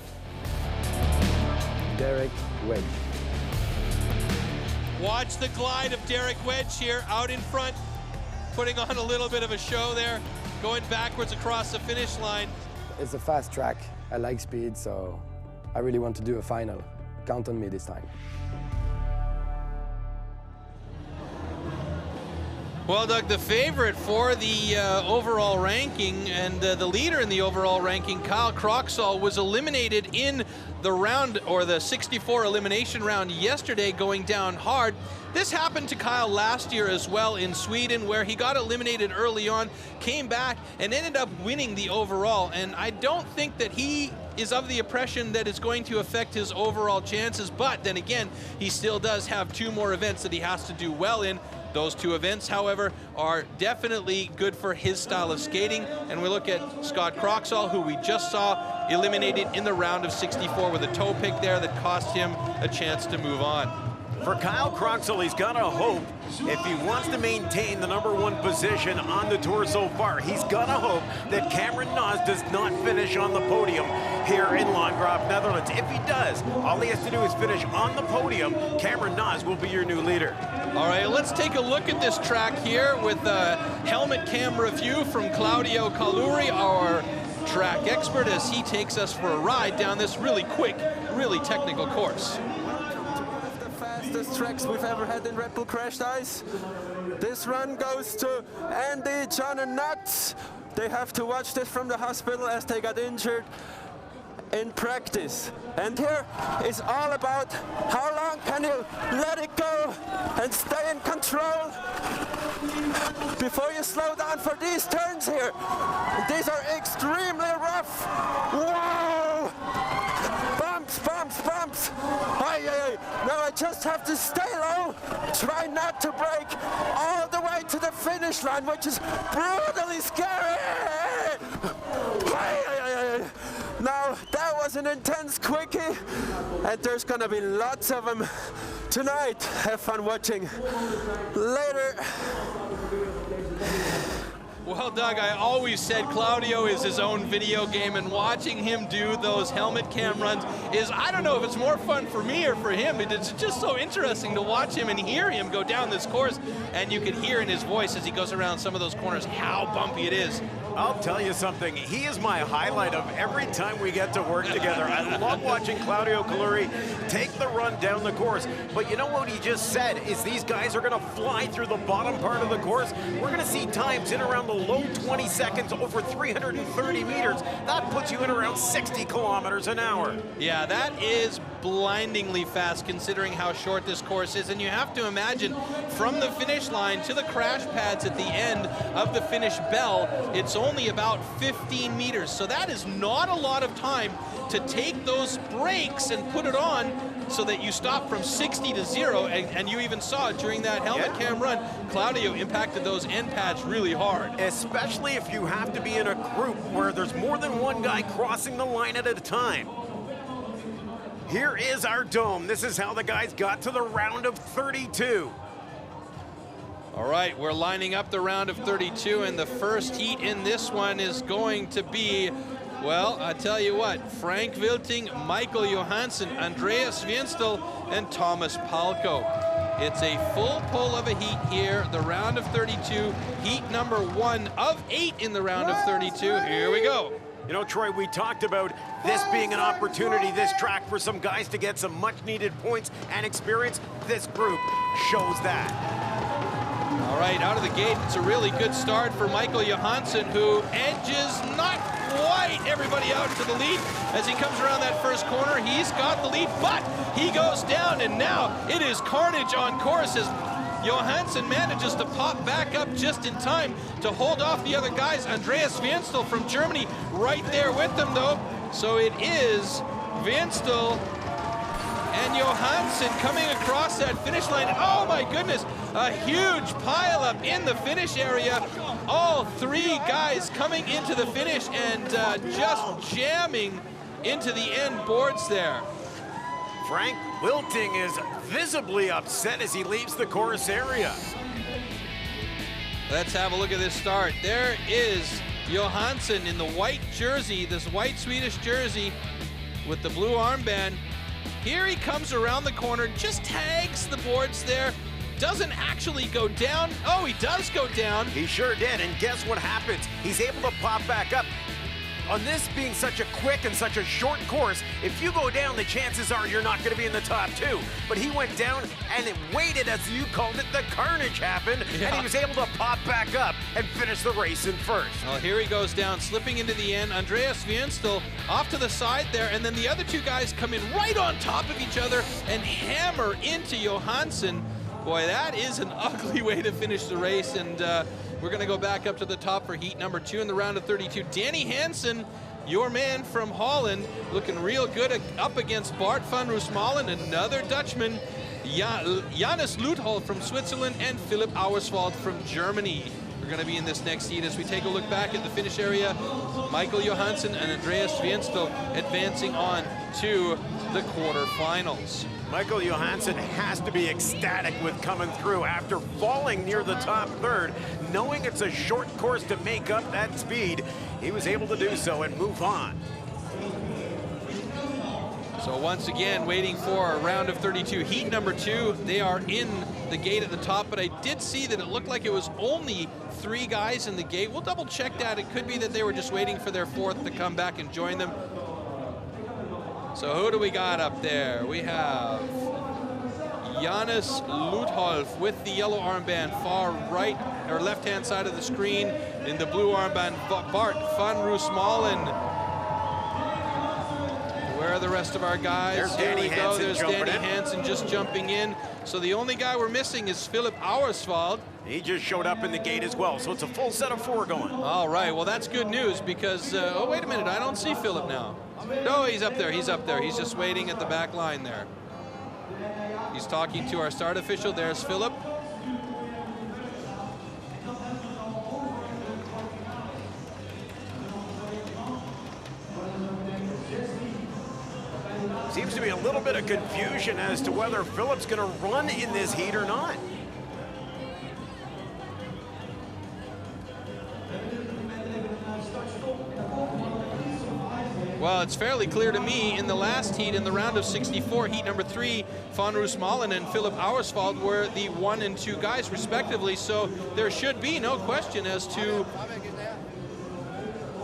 Derek Wedge. Watch the glide of Derek Wedge here out in front, putting on a little bit of a show there, going backwards across the finish line. It's a fast track. I like speed, so I really want to do a final. Count on me this time. Well, Doug, the favorite for the overall ranking and the leader in the overall ranking, Kyle Croxall, was eliminated in the round, or the 64 elimination round yesterday, going down hard. This happened to Kyle last year as well in Sweden, where he got eliminated early on, came back, and ended up winning the overall. And I don't think that he is of the impression that it's going to affect his overall chances, but then again, he still does have 2 more events that he has to do well in. Those 2 events, however, are definitely good for his style of skating. And we look at Scott Croxall, who we just saw eliminated in the round of 64 with a toe pick there that cost him a chance to move on. For Kyle Croxall, he's got to hope, if he wants to maintain the #1 position on the tour so far, he's got to hope that Cameron Nas does not finish on the podium here in Landgraaf, Netherlands. If he does, all he has to do is finish on the podium. Cameron Nas will be your new leader. All right, let's take a look at this track here with a helmet cam review from Claudio Caluri, our track expert, as he takes us for a ride down this really quick, really technical course. Fastest tracks we've ever had in Red Bull Crashed Ice. This run goes to Andy, John and Nuts. They have to watch this from the hospital as they got injured in practice. And here is all about how long can you let it go and stay in control before you slow down for these turns here. These are extremely rough. Whoa! Bumps, bumps, bumps. Aye, aye, aye. Now I just have to stay low, try not to break all the way to the finish line, which is brutally scary. Aye, aye, aye, aye. Now that was an intense quickie, and there's gonna be lots of them tonight. Have fun watching. Later. Well, Doug, I always said Claudio is his own video game, and watching him do those helmet cam runs is, I don't know if it's more fun for me or for him, but it's just so interesting to watch him and hear him go down this course, and you can hear in his voice as he goes around some of those corners how bumpy it is. I'll tell you something, he is my highlight of every time we get to work together. I love watching Claudio Caluri take the run down the course, but you know what he just said is these guys are gonna fly through the bottom part of the course. We're gonna see times in around the low 20 seconds over 330 meters. That puts you in around 60 kilometers an hour. Yeah, that is blindingly fast considering how short this course is, and you have to imagine from the finish line to the crash pads at the end of the finish bell, it's only about 15 meters, so that is not a lot of time to take those brakes and put it on so that you stop from 60 to 0, and you even saw it during that helmet cam run. Claudio impacted those end pads really hard. Especially if you have to be in a group where there's more than one guy crossing the line at a time. Here is our dome. This is how the guys got to the round of 32. All right, we're lining up the round of 32, and the first heat in this one is going to be Well, I tell you what, Frank Wilting, Michael Johansson, Andreas Wienstel, and Thomas Palko. It's a full pull of a heat here, the round of 32, heat number 1 of 8 in the round of 32. Here we go. You know, Troy, we talked about this being an opportunity, this track, for some guys to get some much-needed points and experience. This group shows that. All right, out of the gate, it's a really good start for Michael Johansson, who edges not quite everybody out to the lead. As he comes around that first corner, he's got the lead, but he goes down, and now it is carnage on course as Johansson manages to pop back up just in time to hold off the other guys. Andreas Wienstel from Germany right there with them, though. So it is Wienstel and Johansson coming across that finish line. And oh my goodness, a huge pileup in the finish area. All 3 guys coming into the finish and just jamming into the end boards there. Frank Wilting is visibly upset as he leaves the course area. Let's have a look at this start. There is Johansson in the white jersey, this white Swedish jersey with the blue armband. Here he comes around the corner, just tags the boards there, doesn't actually go down. Oh, he does go down. He sure did, and guess what happens? He's able to pop back up. On this being such a quick and such a short course, if you go down, the chances are you're not going to be in the top 2. But he went down and it waited, as you called it, the carnage happened, and he was able to pop back up and finish the race in first. Well, here he goes down, slipping into the end. Andreas Wienstel off to the side there, and then the other 2 guys come in right on top of each other and hammer into Johansson. Boy, that is an ugly way to finish the race, and we're going to go back up to the top for heat number 2 in the round of 32. Danny Hansen, your man from Holland, looking real good up against Bart van Roosmalen, another Dutchman, Janus Luthol from Switzerland, and Philipp Auerswald from Germany. We're going to be in this next heat as we take a look back at the finish area. Michael Johansson and Andreas Wienstel advancing on to the quarterfinals. Michael Johansson has to be ecstatic with coming through after falling near the top 3rd. Knowing it's a short course to make up that speed, he was able to do so and move on. So once again, waiting for a round of 32. Heat number 2, they are in the gate at the top, but I did see that it looked like it was only 3 guys in the gate. We'll double check that. It could be that they were just waiting for their 4th to come back and join them. So who do we got up there? We have Janus Ludholf with the yellow armband, far right or left-hand side of the screen. In the blue armband, Bart van Roosmalen. Where are the rest of our guys? There's Danny Hansen. There's Danny Hansen just jumping in. So the only guy we're missing is Philipp Auerswald. He just showed up in the gate as well, so it's a full set of 4 going. All right, well, that's good news because, oh, wait a minute, I don't see Philipp now. No, he's up there, he's up there. He's just waiting at the back line there. He's talking to our start official. There's Philipp. Seems to be a little bit of confusion as to whether Philipp's going to run in this heat or not. Well, it's fairly clear to me in the last heat, in the round of 64, heat number 3, van Roosmalen and Philipp Auerswald were the 1 and 2 guys respectively, so there should be no question as to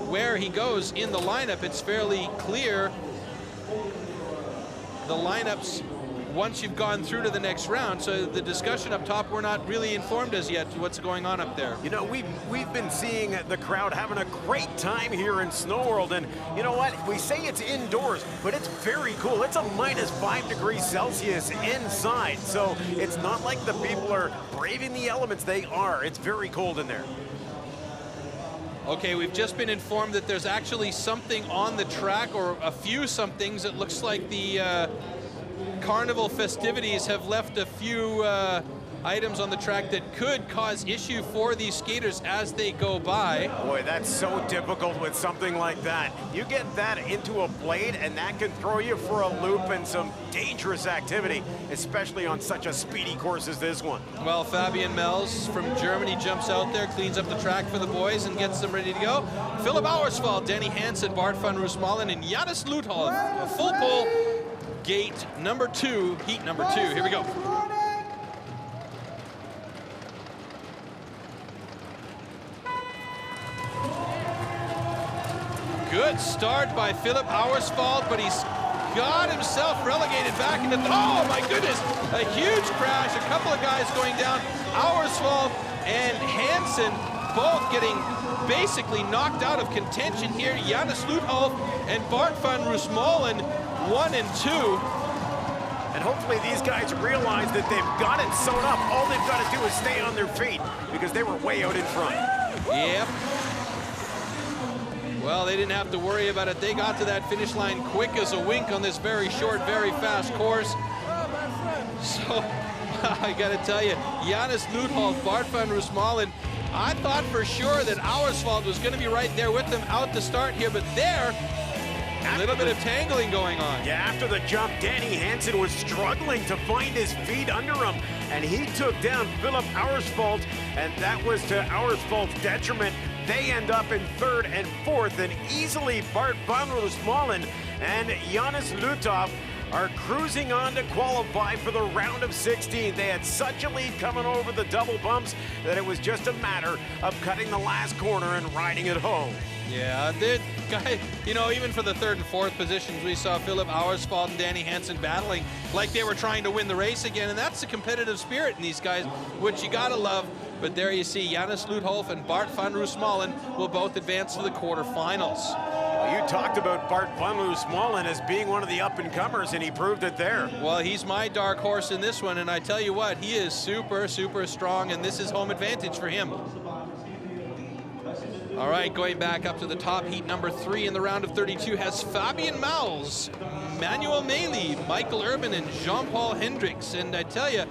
where he goes in the lineup. It's fairly clear the lineups once you've gone through to the next round. So the discussion up top, we're not really informed as yet to what's going on up there. You know, we've been seeing the crowd having a great time here in Snow World, and you know what? We say it's indoors, but it's very cool. It's a -5 degrees Celsius inside, so it's not like the people are braving the elements. They are. It's very cold in there. Okay, we've just been informed that there's actually something on the track, or a few somethings. It looks like the carnival festivities have left a few items on the track that could cause issue for these skaters as they go by. Boy, that's so difficult with something like that. You get that into a blade and that can throw you for a loop and some dangerous activity, especially on such a speedy course as this one. Well, Fabian Mels from Germany jumps out there, cleans up the track for the boys and gets them ready to go. Philip Auerswald, Danny Hansen, Bart van Roosmalen, and Jannes Lutholf, a full pull, gate number 2, heat number 2. Here we go. Good start by Philip Auerswald, but he's got himself relegated back into, oh my goodness, a huge crash, a couple of guys going down. Auerswald and Hansen both getting basically knocked out of contention here. Jannes Lutholf and Bart van Roosmalen, 1 and 2. And hopefully these guys realize that they've got it sewn up. All they've got to do is stay on their feet because they were way out in front. Yep. Well, they didn't have to worry about it. They got to that finish line quick as a wink on this very short, very fast course. So, I got to tell you, Jannes Lutholf, Bart van Roosmalen, I thought for sure that Auerswald was going to be right there with them out to start here, but there, a little bit of tangling going on. Yeah, after the jump, Danny Hansen was struggling to find his feet under him, and he took down Philip Auerswald, and that was to Auerswald's detriment. They end up in 3rd and 4th, and easily Bart van Roosmalen and Jannes Lutholf are cruising on to qualify for the round of 16. They had such a lead coming over the double bumps that it was just a matter of cutting the last corner and riding it home. Yeah, the guy, you know, even for the 3rd and 4th positions, we saw Philip Auerswald and Danny Hansen battling like they were trying to win the race again, and that's the competitive spirit in these guys, which you gotta love. But there you see, Jannes Lutholf and Bart van Roosmalen will both advance to the quarterfinals. You talked about Bart van Roosmalen as being one of the up-and-comers, and he proved it there. Well, he's my dark horse in this one, and I tell you what, he is super, super strong, and this is home advantage for him. All right, going back up to the top, heat number 3 in the round of 32 has Fabian Mels, Manuel Meili, Michael Urban, and Jean-Paul Hendricks. And I tell you,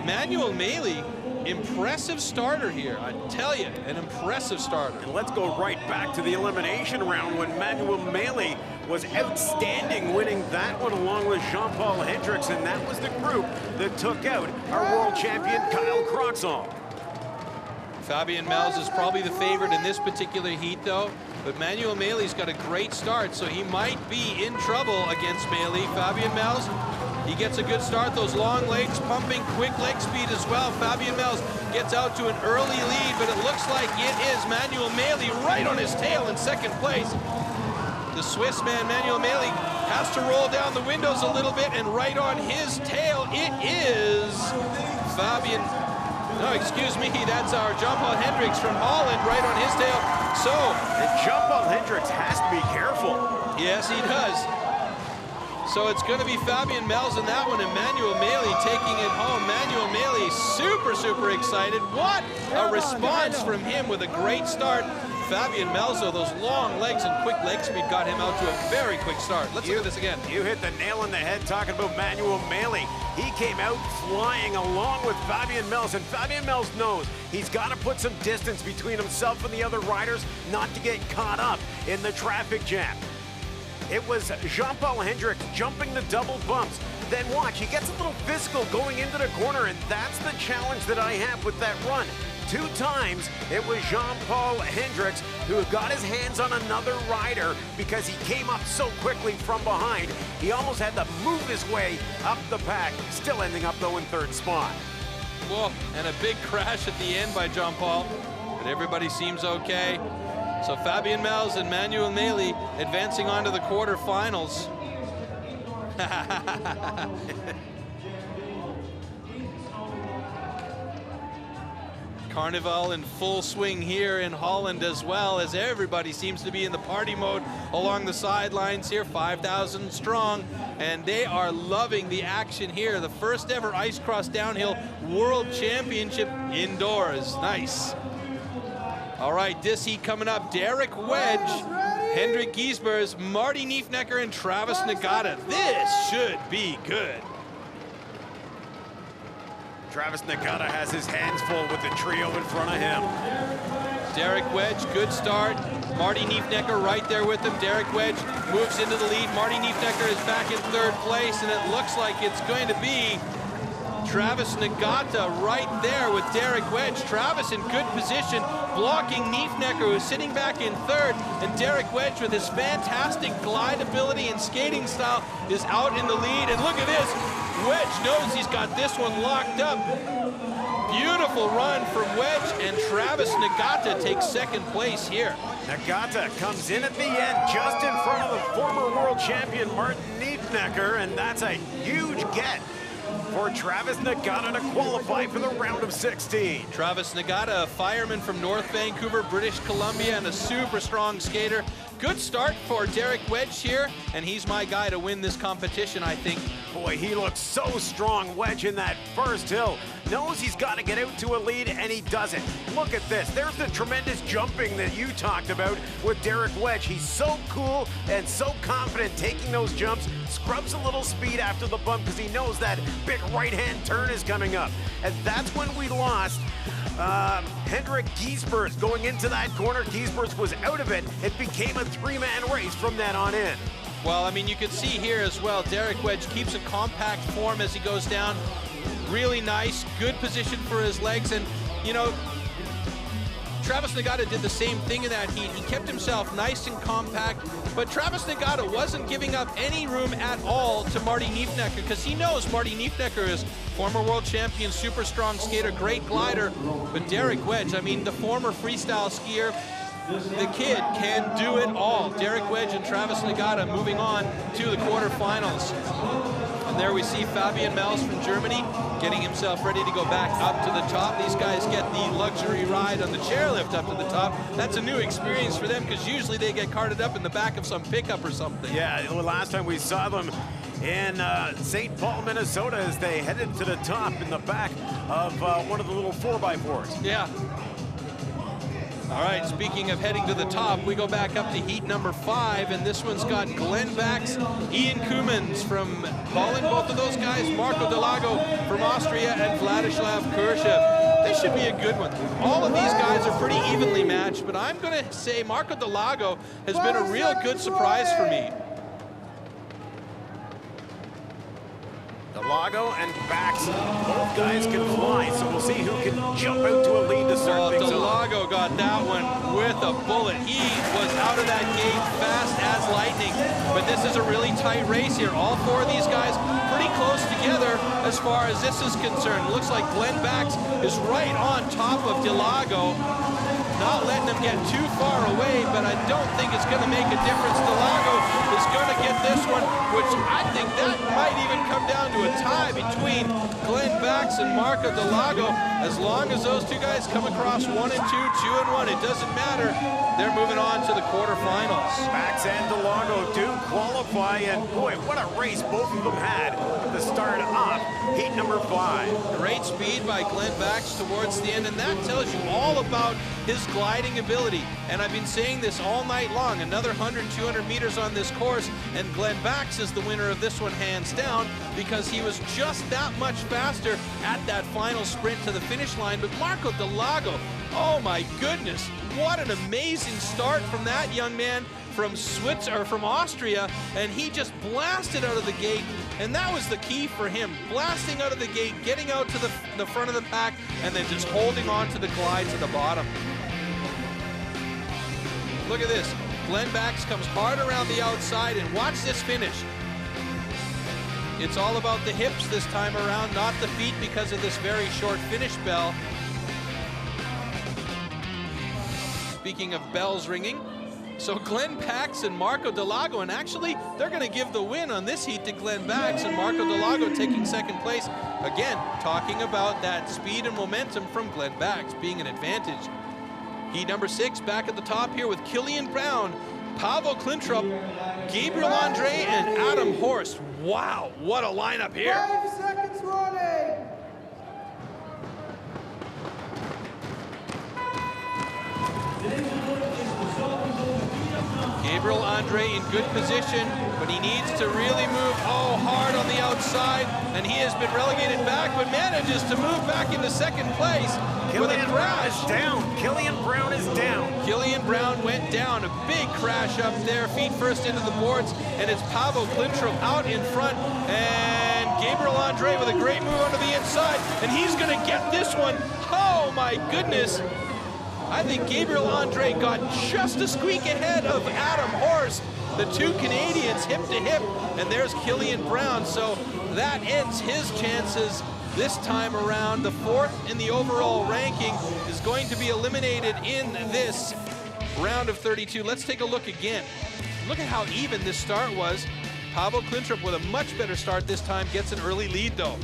Manuel Meili, impressive starter here. I tell you, an impressive starter. And let's go right back to the elimination round when Manuel Meili was outstanding, winning that one along with Jean-Paul Hendricks, and that was the group that took out our world champion Kyle Croxall. Fabian Mels is probably the favorite in this particular heat, though. But Manuel Meili's got a great start, so he might be in trouble against Meili. Fabian Mels, he gets a good start. Those long legs pumping, quick leg speed as well. Fabian Mels gets out to an early lead, but it looks like it is Manuel Meili right on his tail in 2nd place. The Swiss man, Manuel Meili, has to roll down the windows a little bit, and right on his tail, it is Fabian. No, excuse me, that's our Jean-Paul Hendricks from Holland right on his tail. So, and Jean-Paul Hendricks has to be careful. Yes, he does. So it's going to be Fabian Mels in that one, and Manuel Meili taking it home. Manuel Meili super, super excited. What a response from him with a great start. Fabian Mels, though, those long legs and quick leg speed got him out to a very quick start. Let's look at this again. You hit the nail on the head talking about Manuel Meili. He came out flying along with Fabian Mels, and Fabian Mels knows he's got to put some distance between himself and the other riders not to get caught up in the traffic jam. It was Jean-Paul Hendricks jumping the double bumps. Then watch, he gets a little physical going into the corner, and that's the challenge that I have with that run. 2 times, it was Jean-Paul Hendricks who got his hands on another rider because he came up so quickly from behind. He almost had to move his way up the pack, still ending up, though, in 3rd spot. Whoa, and a big crash at the end by Jean-Paul, but everybody seems okay. So Fabian Mels and Manuel Meili advancing on to the quarterfinals. Carnival in full swing here in Holland as well, as everybody seems to be in the party mode along the sidelines here, 5,000 strong, and they are loving the action here. The first ever ice cross downhill world championship indoors. Nice. All right, this heat coming up, Derek Wedge, Hendrik Giesbers, Marty Niefnecker, and Travis Nagata. This should be good. Travis Nagata has his hands full with the trio in front of him. Derek Wedge, good start. Marty Niefnecker right there with him. Derek Wedge moves into the lead. Marty Niefnecker is back in third place, and it looks like it's going to be Travis Nagata right there with Derek Wedge. Travis in good position, blocking Niefnecker, who's sitting back in third, and Derek Wedge with his fantastic glide ability and skating style is out in the lead. And look at this, Wedge knows he's got this one locked up. Beautiful run from Wedge, and Travis Nagata takes second place here. Nagata comes in at the end just in front of the former world champion Martin Niefnecker, and that's a huge get for Travis Nagata to qualify for the round of 16. Travis Nagata, a fireman from North Vancouver, British Columbia, and a super strong skater. Good start for Derek Wedge here, and he's my guy to win this competition, I think. Boy, he looks so strong, Wedge, in that first hill. Knows he's got to get out to a lead, and he does it. Look at this. There's the tremendous jumping that you talked about with Derek Wedge. He's so cool and so confident taking those jumps. Scrubs a little speed after the bump because he knows that big right-hand turn is coming up. And that's when we lost Hendrik Giesbers going into that corner. Giesbers was out of it. It became a three-man race from that on in. Well, I mean, you can see here as well, Derek Wedge keeps a compact form as he goes down. Really nice, good position for his legs. And, you know, Travis Nagata did the same thing in that heat. He kept himself nice and compact, but Travis Nagata wasn't giving up any room at all to Marty Niefnecker because he knows Marty Niefnecker is former world champion, super strong skater, great glider. But Derek Wedge, I mean, the former freestyle skier, the kid can do it all. Derek Wedge and Travis Nagata moving on to the quarterfinals. And there we see Fabian Mels from Germany getting himself ready to go back up to the top. These guys get the luxury ride on the chairlift up to the top. That's a new experience for them because usually they get carted up in the back of some pickup or something. Yeah, the last time we saw them in St. Paul, Minnesota, as they headed to the top in the back of one of the little 4x4s. Yeah. All right, speaking of heading to the top, we go back up to heat number 5, and this one's got Glenn Bax, Ian Koumans from Poland, both of those guys, Marco Delago from Austria, and Vladislav Kurshev. This should be a good one. All of these guys are pretty evenly matched, but I'm going to say Marco Delago has been a real good surprise for me. Delago and Bax, both guys can fly, so we'll see who can jump out to a lead to start things off. Delago got that one with a bullet. He was out of that gate fast as lightning, but this is a really tight race here. All four of these guys pretty close together as far as this is concerned. It looks like Glenn Bax is right on top of Delago, not letting him get too far away, but I don't think it's going to make a difference. Delago is going to get this one, which I think that might even come down to a tie between Glenn Bax and Marco Delago. As long as those two guys come across 1 and 2, 2 and 1, it doesn't matter. They're moving on to the quarterfinals. Bax and Delago do qualify, and boy, what a race both of them had to start off heat number 5. Great speed by Glenn Bax towards the end, and that tells you all about his gliding ability. And I've been saying this all night long, another 100, 200 meters on this course, and Glenn Bax is the winner of this one hands down because he was just that much faster at that final sprint to the finish line. But Marco Delago, oh my goodness, what an amazing start from that young man from from Austria, and he just blasted out of the gate, and that was the key for him, blasting out of the gate, getting out to the front of the pack, and then just holding on to the glide to the bottom. Look at this, Glenn Bax comes hard around the outside, and watch this finish. It's all about the hips this time around, not the feet, because of this very short finish bell. Speaking of bells ringing, so Glenn Bax and Marco Delago, and actually they're going to give the win on this heat to Glenn Bax, and Marco Delago taking second place. Again, talking about that speed and momentum from Glenn Bax being an advantage. Heat number 6 back at the top here with Killian Brown, Pavel Klintrup, Gabriel Andre, and Adam Horst. Wow, what a lineup here. 5 seconds running. Gabriel Andre in good position, but he needs to really move hard on the outside, and he has been relegated back, but manages to move back into second place with a crash. Killian Brown is down. Killian Brown went down. A big crash up there, feet first into the boards, and it's Pavel Klimtrup out in front, and Gabriel Andre with a great move onto the inside, and he's going to get this one. Oh my goodness. I think Gabriel Andre got just a squeak ahead of Adam Horst. The two Canadians hip to hip, and there's Killian Brown. So that ends his chances this time around. The fourth in the overall ranking is going to be eliminated in this round of 32. Let's take a look again. Look at how even this start was. Pavel Klimtrup with a much better start this time, gets an early lead though.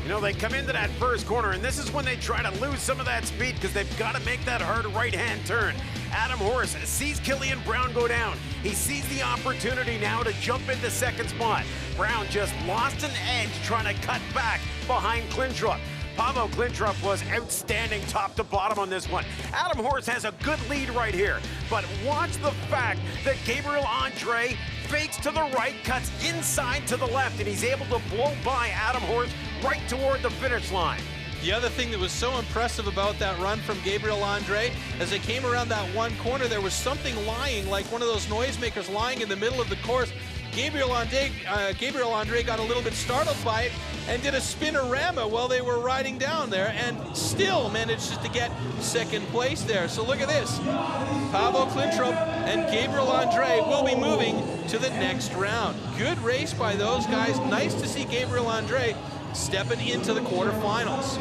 You know, they come into that first corner, and this is when they try to lose some of that speed because they've got to make that hard right-hand turn. Adam Horst sees Killian Brown go down. He sees the opportunity now to jump into second spot. Brown just lost an edge trying to cut back behind Klimtrup. Pavel Klimtrup was outstanding top to bottom on this one. Adam Horst has a good lead right here, but watch the fact that Gabriel Andre fakes to the right, cuts inside to the left, and he's able to blow by Adam Horst right toward the finish line. The other thing that was so impressive about that run from Gabriel Andre, as they came around that one corner, there was something lying, like one of those noisemakers lying in the middle of the course. Gabriel Andre got a little bit startled by it and did a spinorama while they were riding down there, and still managed to get second place there. So look at this. Pavel Klimtrup and Gabriel Andre will be moving to the next round. Good race by those guys. Nice to see Gabriel Andre stepping into the quarterfinals.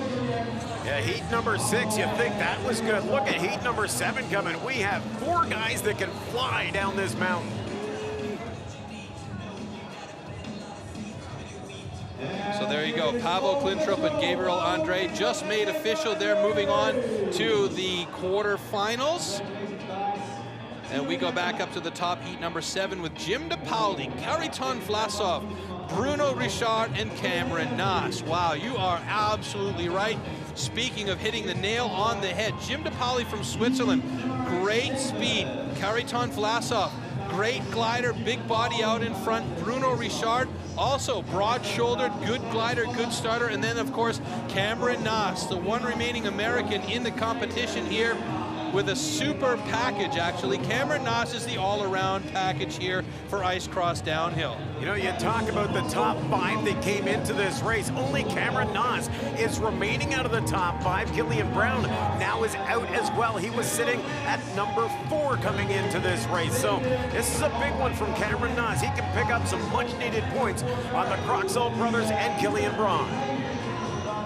Yeah, heat number 6, you think that was good. Look at heat number 7 coming. We have 4 guys that can fly down this mountain. So there you go, Pavel Klimtrup and Gabriel Andre just made official. They're moving on to the quarterfinals. And we go back up to the top, heat number 7, with Jim DePauli, Kariton Vlasov, Bruno Richard, and Cameron Naas. Wow, you are absolutely right. Speaking of hitting the nail on the head, Jim DePauli from Switzerland, great speed. Kariton Vlasov, great glider, big body out in front. Bruno Richard, also broad-shouldered, good glider, good starter. And then, of course, Cameron Naas, the one remaining American in the competition here, with a super package, actually. Cameron Naas is the all-around package here for Ice Cross Downhill. You know, you talk about the top 5 that came into this race. Only Cameron Naas is remaining out of the top 5. Killian Brown now is out as well. He was sitting at number 4 coming into this race. So this is a big one from Cameron Naas. He can pick up some much-needed points on the Croxall brothers and Killian Brown.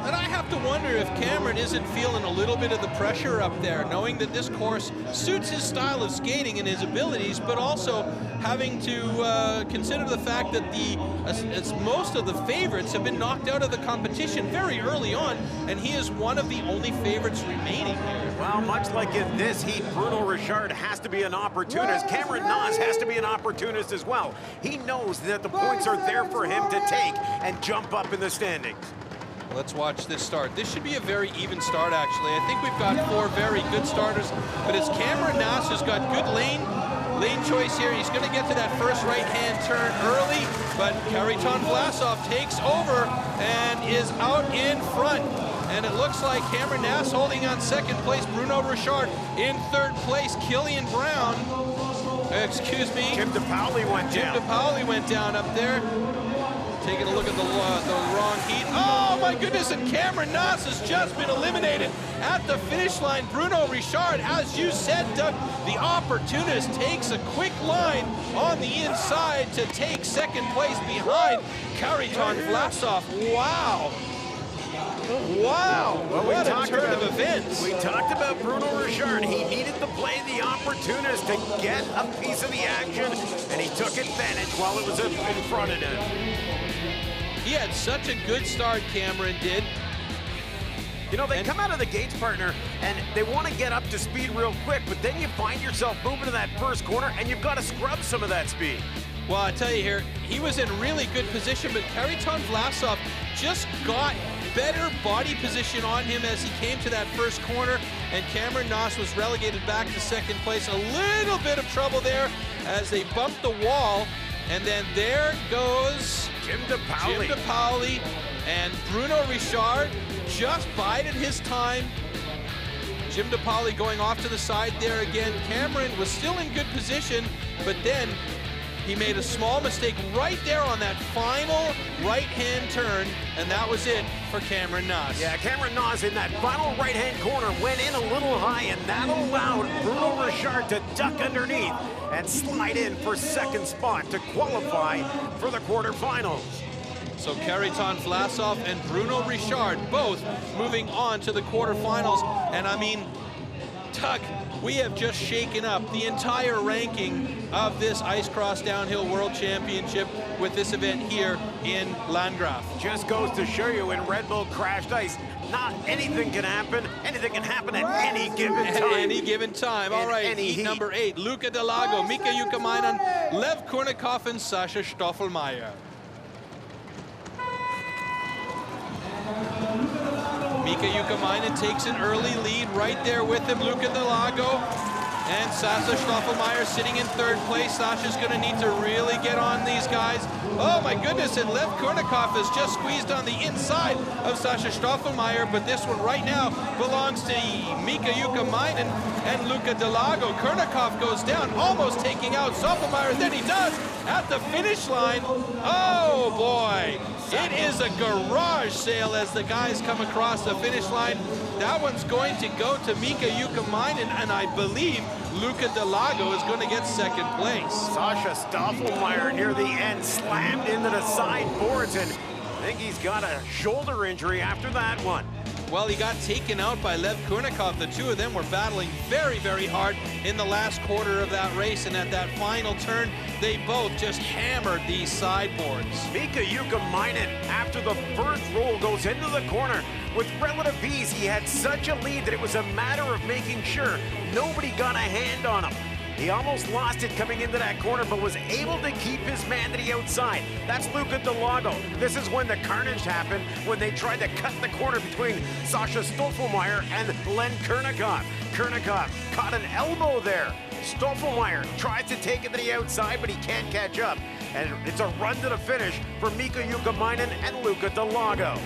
And I have to wonder if Cameron isn't feeling a little bit of the pressure up there, knowing that this course suits his style of skating and his abilities, but also having to consider the fact that most of the favorites have been knocked out of the competition very early on, and he is one of the only favorites remaining here. Well, much like in this heat, Bruno Richard has to be an opportunist. Cameron Naas has to be an opportunist as well. He knows that the points are there for him to take and jump up in the standings. Let's watch this start. This should be a very even start, actually. I think we've got 4 very good starters, but it's Cameron Naas who's got good lane choice here. He's going to get to that first right-hand turn early, but Kariton Vlasov takes over and is out in front. And it looks like Cameron Naas holding on second place, Bruno Richard in third place, Killian Brown, excuse me. Jim DePauli went down. Jim DePauli went down up there. Taking a look at the wrong heat. Oh my goodness, and Cameron Naas has just been eliminated at the finish line. Bruno Richard, as you said, Doug, the opportunist takes a quick line on the inside to take second place behind Kariton Vlasov. Wow. Wow, well, what a turn of events. We talked about Bruno Richard. He needed to play the opportunist to get a piece of the action, and he took advantage while it was in front of him. He had such a good start, Cameron did. You know, they come out of the gates, partner, and they want to get up to speed real quick, but then you find yourself moving to that first corner, and you've got to scrub some of that speed. Well, I tell you here, he was in really good position, but Kariton Vlasov just got better body position on him as he came to that first corner, and Cameron Naas was relegated back to second place. A little bit of trouble there as they bump the wall. And then there goes Jim DePaoli. And Bruno Richard just bided his time. Jim DePaoli going off to the side there again. Cameron was still in good position, but then he made a small mistake right there on that final right-hand turn, and that was it for Cameron Naas. Yeah, Cameron Naas in that final right-hand corner went in a little high, and that allowed Bruno Richard to duck underneath and slide in for second spot to qualify for the quarterfinals. So Kariton Vlasov and Bruno Richard both moving on to the quarterfinals. And I mean, Doug, we have just shaken up the entire ranking of this Ice Cross Downhill World Championship with this event here in Landgraaf. Just goes to show you in Red Bull Crashed Ice, not anything can happen. Anything can happen at any given time. At any given time. All right, heat number 8, Luca Delago, Mika Jukkamainen, Lev Kurnikov, and Sasha Stoffelmeier. Mika Jukkamainen takes an early lead right there with him. Luca Delago and Sasha Stoffelmeier sitting in third place. Sasha's going to need to really get on these guys. Oh my goodness, and Lev Kurnikov is just squeezed on the inside of Sasha Stoffelmeier, but this one right now belongs to Mika Jukkamainen and Luca Delago. Kurnikov goes down, almost taking out Stoffelmeier, then he does at the finish line. Oh boy, it is a garage sale as the guys come across the finish line. That one's going to go to Mika Jukkamainen, and I believe Luca Delago is going to get second place. Sasha Stoffelmeier near the end slammed into the side boards, and I think he's got a shoulder injury after that one. Well, he got taken out by Lev Kurnikov. The two of them were battling very, very hard in the last quarter of that race, and at that final turn, they both just hammered these sideboards. Mika Jukkamainen, after the first roll, goes into the corner. With relative ease, he had such a lead that it was a matter of making sure nobody got a hand on him. He almost lost it coming into that corner, but was able to keep his man to the outside. That's Luca Delago. This is when the carnage happened, when they tried to cut the corner between Sasha Stoffelmeier and Len Kurnikov. Kurnikov caught an elbow there. Stoffelmeier tries to take it to the outside, but he can't catch up. And it's a run to the finish for Mika Jukkamainen and Luca Delago.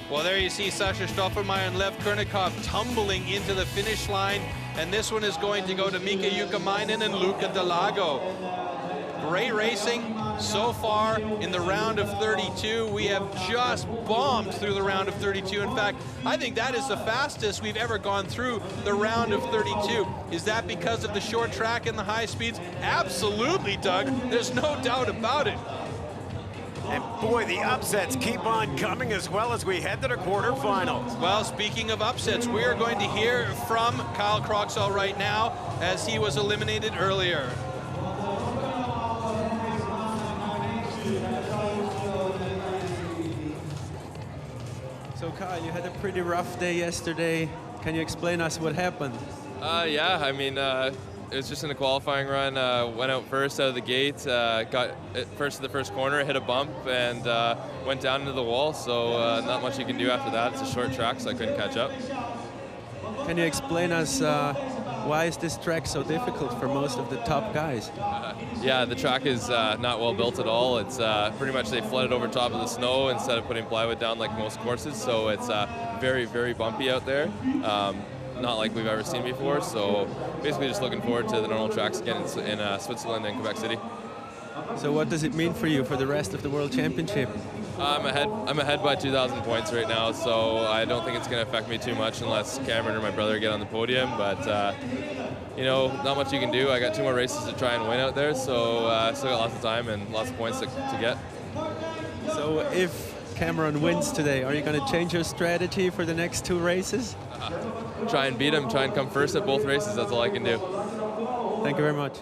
Well, there you see Sasha Stoffelmeier and Lev Kurnikov tumbling into the finish line, and this one is going to go to Mika Jukkamainen and Luca Delago. Great racing so far in the round of 32. We have just bombed through the round of 32. In fact, I think that is the fastest we've ever gone through the round of 32. Is that because of the short track and the high speeds? Absolutely, Doug. There's no doubt about it. And boy, the upsets keep on coming as well as we head to the quarterfinals. Well, speaking of upsets, we are going to hear from Kyle Croxall right now as he was eliminated earlier. So Kyle, you had a pretty rough day yesterday. Can you explain us what happened? Yeah, I mean, it was just in a qualifying run. Went out first out of the gate, got first to the first corner, hit a bump, and went down into the wall. So not much you can do after that. It's a short track, so I couldn't catch up. Can you explain us why is this track so difficult for most of the top guys? Yeah, the track is not well built at all. It's pretty much they flooded over top of the snow instead of putting plywood down like most courses. So it's very, very bumpy out there. Not like we've ever seen before, so basically just looking forward to the normal tracks again in Switzerland and Quebec City. So what does it mean for you for the rest of the World Championship? I'm ahead by 2,000 points right now, so I don't think it's going to affect me too much unless Cameron or my brother get on the podium, but you know, not much you can do. I got 2 more races to try and win out there, so still got lots of time and lots of points to get. So if Cameron wins today, are you going to change your strategy for the next 2 races? Try and beat him, try and come first at both races. That's all I can do. Thank you very much.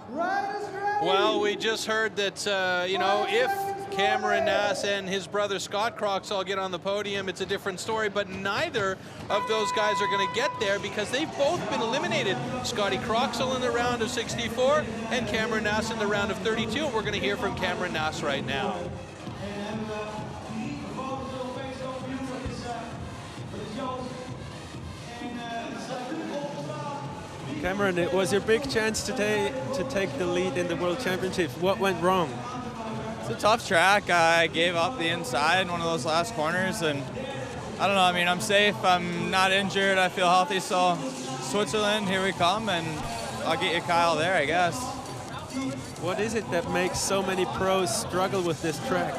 Well, we just heard that, you know, if Cameron Naas and his brother Scott Croxall get on the podium, it's a different story, but neither of those guys are going to get there because they've both been eliminated. Scotty Croxall in the round of 64 and Cameron Naas in the round of 32. We're going to hear from Cameron Naas right now. Cameron, it was your big chance to take the lead in the World Championships. What went wrong? It's a tough track. I gave up the inside in one of those last corners, and I don't know. I mean, I'm safe. I'm not injured. I feel healthy. So Switzerland, here we come, and I'll get you Kyle there, I guess. What is it that makes so many pros struggle with this track?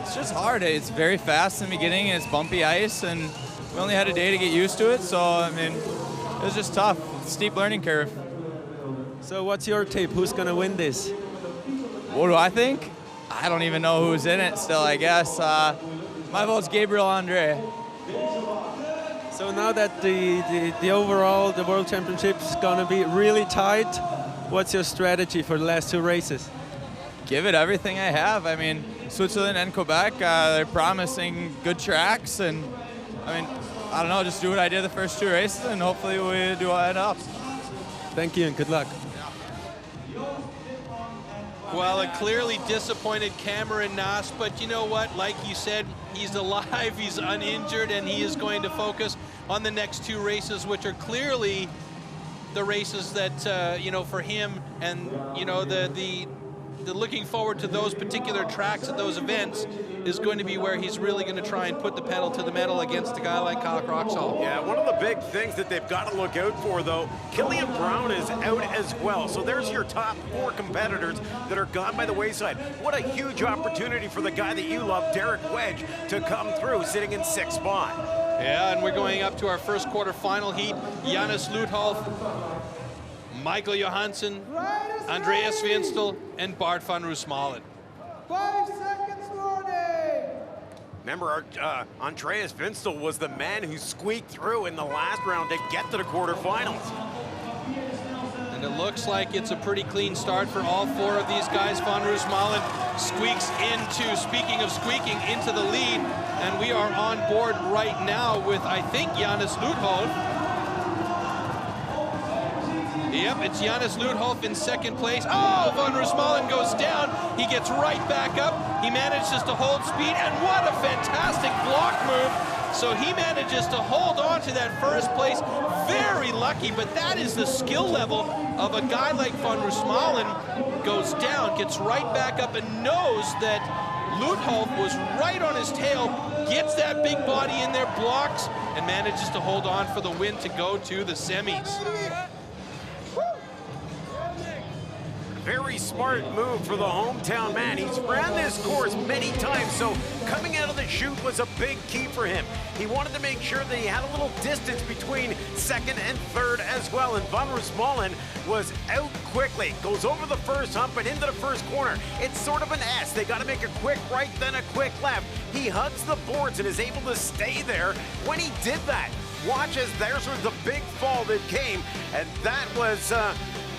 It's just hard. It's very fast in the beginning, and it's bumpy ice, and we only had a day to get used to it. So I mean, it was just tough. Steep learning curve. So what's your tip? Who's gonna win this? What do I think? I don't even know who's in it still, I guess. My vote's Gabriel Andre. So now that the overall, the World Championship's gonna be really tight, what's your strategy for the last 2 races? Give it everything I have. I mean, Switzerland and Quebec, they're promising good tracks, and I mean, I don't know, just do what I did the first 2 races, and hopefully we do it up. Thank you and good luck. Well, a clearly disappointed Cameron Naas, but you know what? Like you said, he's alive, he's uninjured, and he is going to focus on the next 2 races, which are clearly the races that, you know, for him and, you know, the looking forward to those particular tracks at those events is going to be where he's really going to try and put the pedal to the metal against a guy like Kyle Croxall. Yeah, one of the big things that they've got to look out for, though, Killian Brown is out as well. So there's your top 4 competitors that are gone by the wayside. What a huge opportunity for the guy that you love, Derek Wedge, to come through, sitting in 6th spot. Yeah, and we're going up to our first quarterfinal heat. Janus Lutholf, Michael Johansson, Andreas Winstel, and Bart van Roosmalen. 5 seconds warning. Remember, Andreas Winstel was the man who squeaked through in the last round to get to the quarterfinals. And it looks like it's a pretty clean start for all 4 of these guys. Van Roosmalen squeaks into, speaking of squeaking, into the lead. And we are on board right now with, I think, Janus Lutholf. Yep, it's Janus Lutholf in 2nd place. Oh, Van Roosmalen goes down. He gets right back up. He manages to hold speed, and what a fantastic block move. So he manages to hold on to that 1st place. Very lucky, but that is the skill level of a guy like Van Roosmalen. Goes down, gets right back up, and knows that Lutholf was right on his tail, gets that big body in there, blocks, and manages to hold on for the win to go to the semis. Very smart move for the hometown man. He's ran this course many times, so coming out of the chute was a big key for him. He wanted to make sure that he had a little distance between 2nd and 3rd as well, and Van Roosmalen was out quickly. Goes over the first hump and into the first corner. It's sort of an S. They got to make a quick right, then a quick left. He hugs the boards and is able to stay there. When he did that, watch as there's the big fall that came, and that was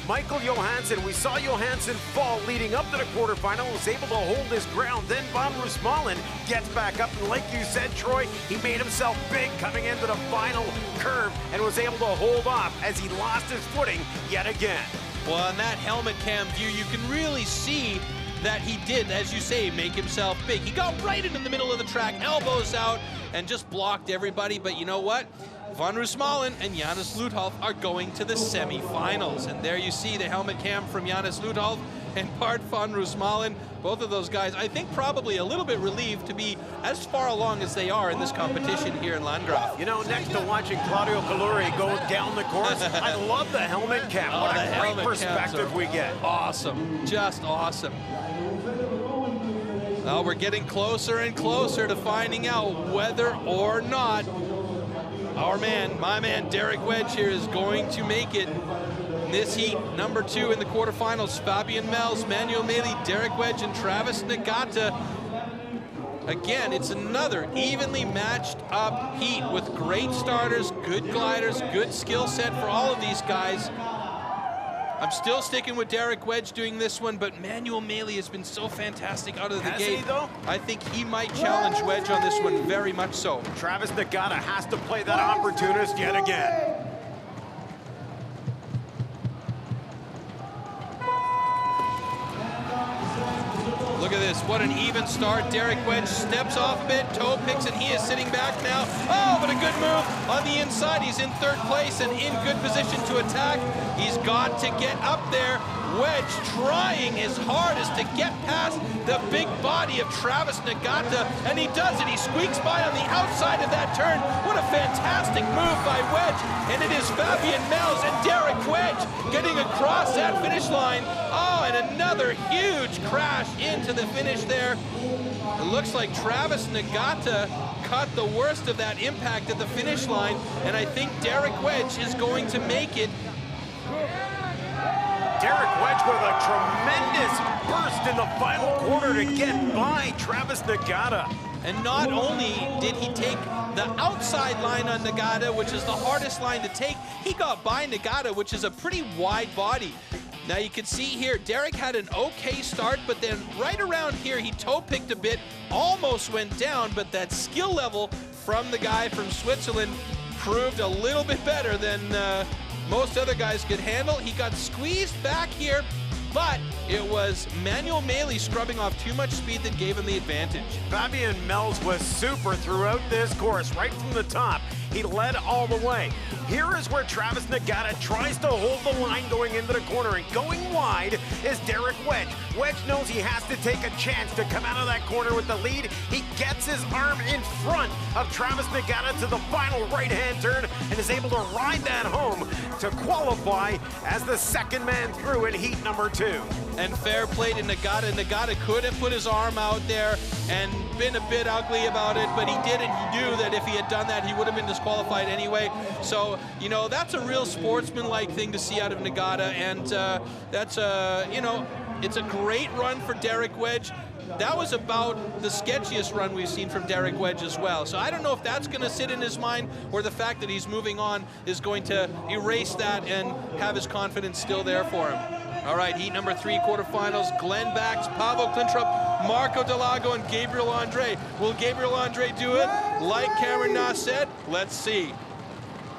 Michael Johansson. We saw Johansson fall leading up to the quarterfinal, was able to hold his ground. Then Van Roosmalen gets back up, and like you said, Troy, he made himself big coming into the final curve and was able to hold off as he lost his footing yet again. Well, in that helmet cam view, you can really see that he did, as you say, make himself big. He got right into the middle of the track, elbows out, and just blocked everybody. But you know what? Van Roosmalen and Janus Lutholf are going to the semifinals. And there you see the helmet cam from Janus Lutholf and Bart van Roosmalen. Both of those guys, I think, probably a little bit relieved to be as far along as they are in this competition here in Landgraaf. You know, next to watching Claudio Caluri go down the course, I love the helmet cam. What a great perspective we get. Awesome, just awesome. Well, we're getting closer and closer to finding out whether or not our man, my man, Derek Wedge here is going to make it in this heat. Number 2 in the quarterfinals, Fabian Mels, Manuel Meli, Derek Wedge, and Travis Nagata. Again, it's another evenly matched up heat with great starters, good gliders, good skill set for all of these guys. I'm still sticking with Derek Wedge doing this one, but Manuel Meli has been so fantastic out of the gate. Has he, though? I think he might challenge Wedge on this one very much so. Travis Nagata has to play that opportunist yet again. Look at this. about an even start. Derek Wedge steps off a bit, toe picks it, he is sitting back now. Oh, but a good move on the inside. He's in third place and in good position to attack. He's got to get up there. Wedge trying his hardest to get past the big body of Travis Nagata, and he does it. He squeaks by on the outside of that turn. What a fantastic move by Wedge, and it is Fabian Melz and Derek Wedge getting across that finish line. Oh, and another huge crash into the finish there. It looks like Travis Nagata caught the worst of that impact at the finish line, and I think Derek Wedge is going to make it. Derek Wedge with a tremendous burst in the final quarter to get by Travis Nagata. And not only did he take the outside line on Nagata, which is the hardest line to take, he got by Nagata, which is a pretty wide body. Now you can see here, Derek had an okay start, but then right around here, he toe picked a bit, almost went down, but that skill level from the guy from Switzerland proved a little bit better than most other guys could handle. He got squeezed back here, but it was Manuel Meili scrubbing off too much speed that gave him the advantage. Fabian Melz was super throughout this course, right from the top. He led all the way. Here is where Travis Nagata tries to hold the line going into the corner, and going wide is Derek Wedge. Wedge knows he has to take a chance to come out of that corner with the lead. He gets his arm in front of Travis Nagata to the final right-hand turn and is able to ride that home to qualify as the second man through in heat number 2. And fair play to Nagata. Nagata could have put his arm out there and been a bit ugly about it, but he didn't. He knew that if he had done that, he would have been disqualified anyway. So, you know, that's a real sportsman-like thing to see out of Nagata, and that's, you know, it's a great run for Derek Wedge. That was about the sketchiest run we've seen from Derek Wedge as well. So I don't know if that's going to sit in his mind, or the fact that he's moving on is going to erase that and have his confidence still there for him. All right, heat number 3 quarterfinals. Glenn Bax, Pavel Klintrup, Marco Delago, and Gabriel Andre. Will Gabriel Andre do it? Like Cameron Nass said, let's see.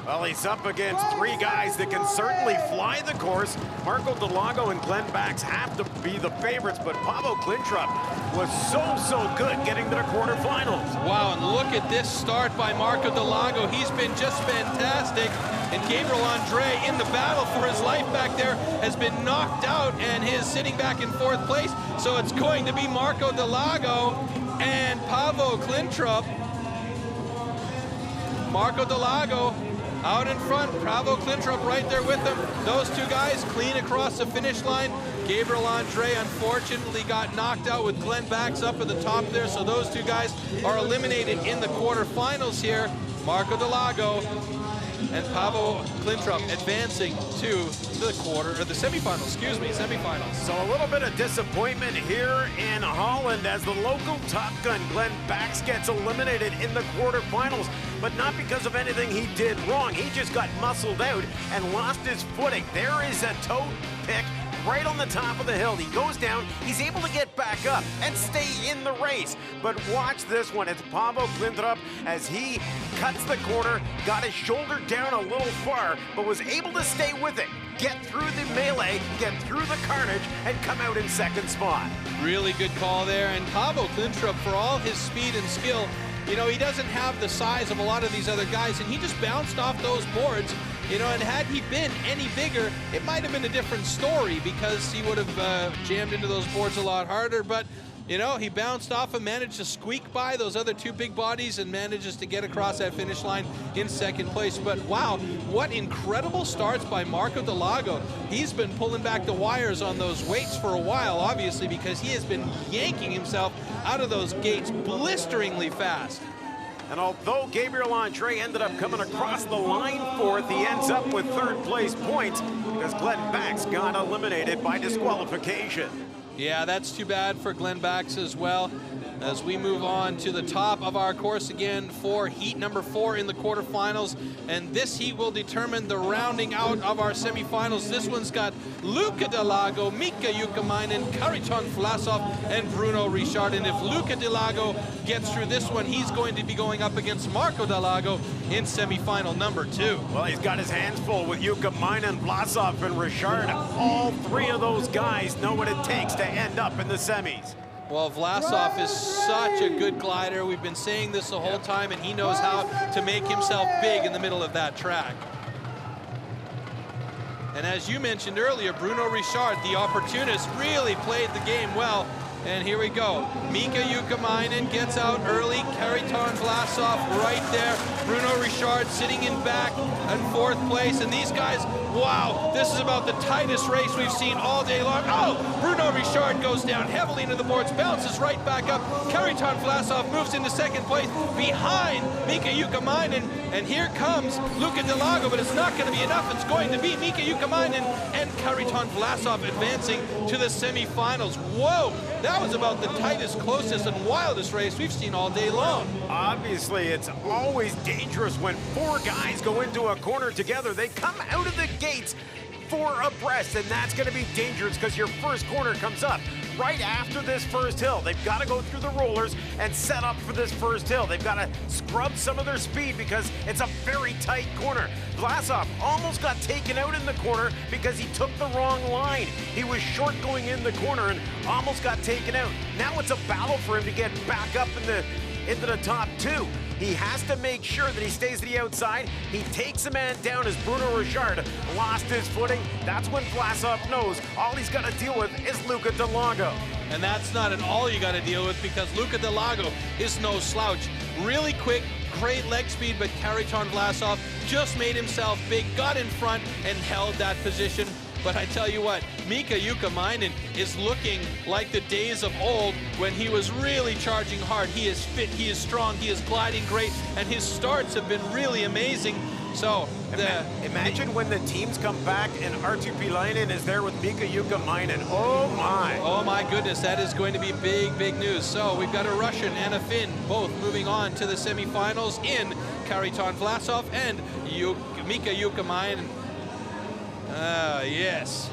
Well, he's up against 3 guys that can certainly fly the course. Marco Delago and Glenn Bax have to be the favorites, but Pavel Klintrup was so good getting to the quarterfinals. Wow, and look at this start by Marco Delago. He's been just fantastic. And Gabriel Andre, in the battle for his life back there, has been knocked out and is sitting back in 4th place. So it's going to be Marco Delago and Pavel Klintrup. Marco Delago out in front, Pavel Klintrup right there with him. Those 2 guys clean across the finish line. Gabriel Andre unfortunately got knocked out with Glenn Bax up at the top there, so those 2 guys are eliminated in the quarterfinals here. Marco Delago and Pavel Klintrup advancing to the semifinals, semifinals. So a little bit of disappointment here in Holland as the local Top Gun Glenn Bax gets eliminated in the quarterfinals, but not because of anything he did wrong. He just got muscled out and lost his footing. There is a toe pick right on the top of the hill. He goes down, he's able to get back up and stay in the race. But watch this one. It's Pavel Klintrup as he cuts the corner, got his shoulder down a little far, but was able to stay with it, get through the melee, get through the carnage, and come out in 2nd spot. Really good call there. And Pavel Klintrup, for all his speed and skill, you know, he doesn't have the size of a lot of these other guys, and he just bounced off those boards. You know, and had he been any bigger, it might have been a different story because he would have jammed into those boards a lot harder. But, you know, he bounced off and managed to squeak by those other 2 big bodies and manages to get across that finish line in 2nd place. But wow, what incredible starts by Marco Delago. He's been pulling back the wires on those weights for a while, obviously, because he has been yanking himself out of those gates blisteringly fast. And although Gabriel Andre ended up coming across the line 4th, he ends up with 3rd place points because Glenn Bax got eliminated by disqualification. Yeah, that's too bad for Glenn Bax as well. As we move on to the top of our course again for heat number 4 in the quarterfinals. And this heat will determine the rounding out of our semifinals. This one's got Luca Delago, Mika Jukkamainen, Kariton Vlasov, and Bruno Richard. And if Luca Delago gets through this one, he's going to be going up against Marco Delago in semifinal number 2. Well, he's got his hands full with Jukkamainen, Vlasov, and Richard. All 3 of those guys know what it takes to end up in the semis. Well, Vlasov is such a good glider. We've been saying this the whole time, and he knows how to make himself big in the middle of that track. And as you mentioned earlier, Bruno Richard, the opportunist, really played the game well. And here we go. Mika Jukkamainen gets out early. Kariton Vlasov right there. Bruno Richard sitting in back in 4th place. And these guys, wow, this is about the tightest race we've seen all day long. Oh, Bruno Richard goes down heavily into the boards, bounces right back up. Kariton Vlasov moves into 2nd place behind Mika Jukkamainen. And here comes Luca Delago, but it's not going to be enough. It's going to be Mika Jukkamainen and Kariton Vlasov advancing to the semifinals. Whoa, that was about the tightest, closest, and wildest race we've seen all day long. Obviously, it's always dangerous when 4 guys go into a corner together. They come out of the gates 4 abreast, and that's going to be dangerous because your first corner comes up right after this first hill. They've got to go through the rollers and set up for this first hill. They've got to scrub some of their speed because it's a very tight corner. Vlasov almost got taken out in the corner because he took the wrong line. He was short going in the corner and almost got taken out. Now it's a battle for him to get back up into the top 2. He has to make sure that he stays to the outside. He takes a man down as Bruno Richard lost his footing. That's when Vlasov knows all he's got to deal with is Luca Delago. And that's not an all you got to deal with because Luca Delago is no slouch. Really quick, great leg speed, but Kariton Vlasov just made himself big, got in front, and held that position. But I tell you what, Mika Jukkamainen is looking like the days of old when he was really charging hard. He is fit, he is strong, he is gliding great, and his starts have been really amazing. So imagine when the teams come back and Arttu Pilainen is there with Mika Jukkamainen. Oh my! Oh my goodness, that is going to be big, big news. So we've got a Russian and a Finn both moving on to the semifinals in Kariton Vlasov and Mika Jukkamainen. Yes,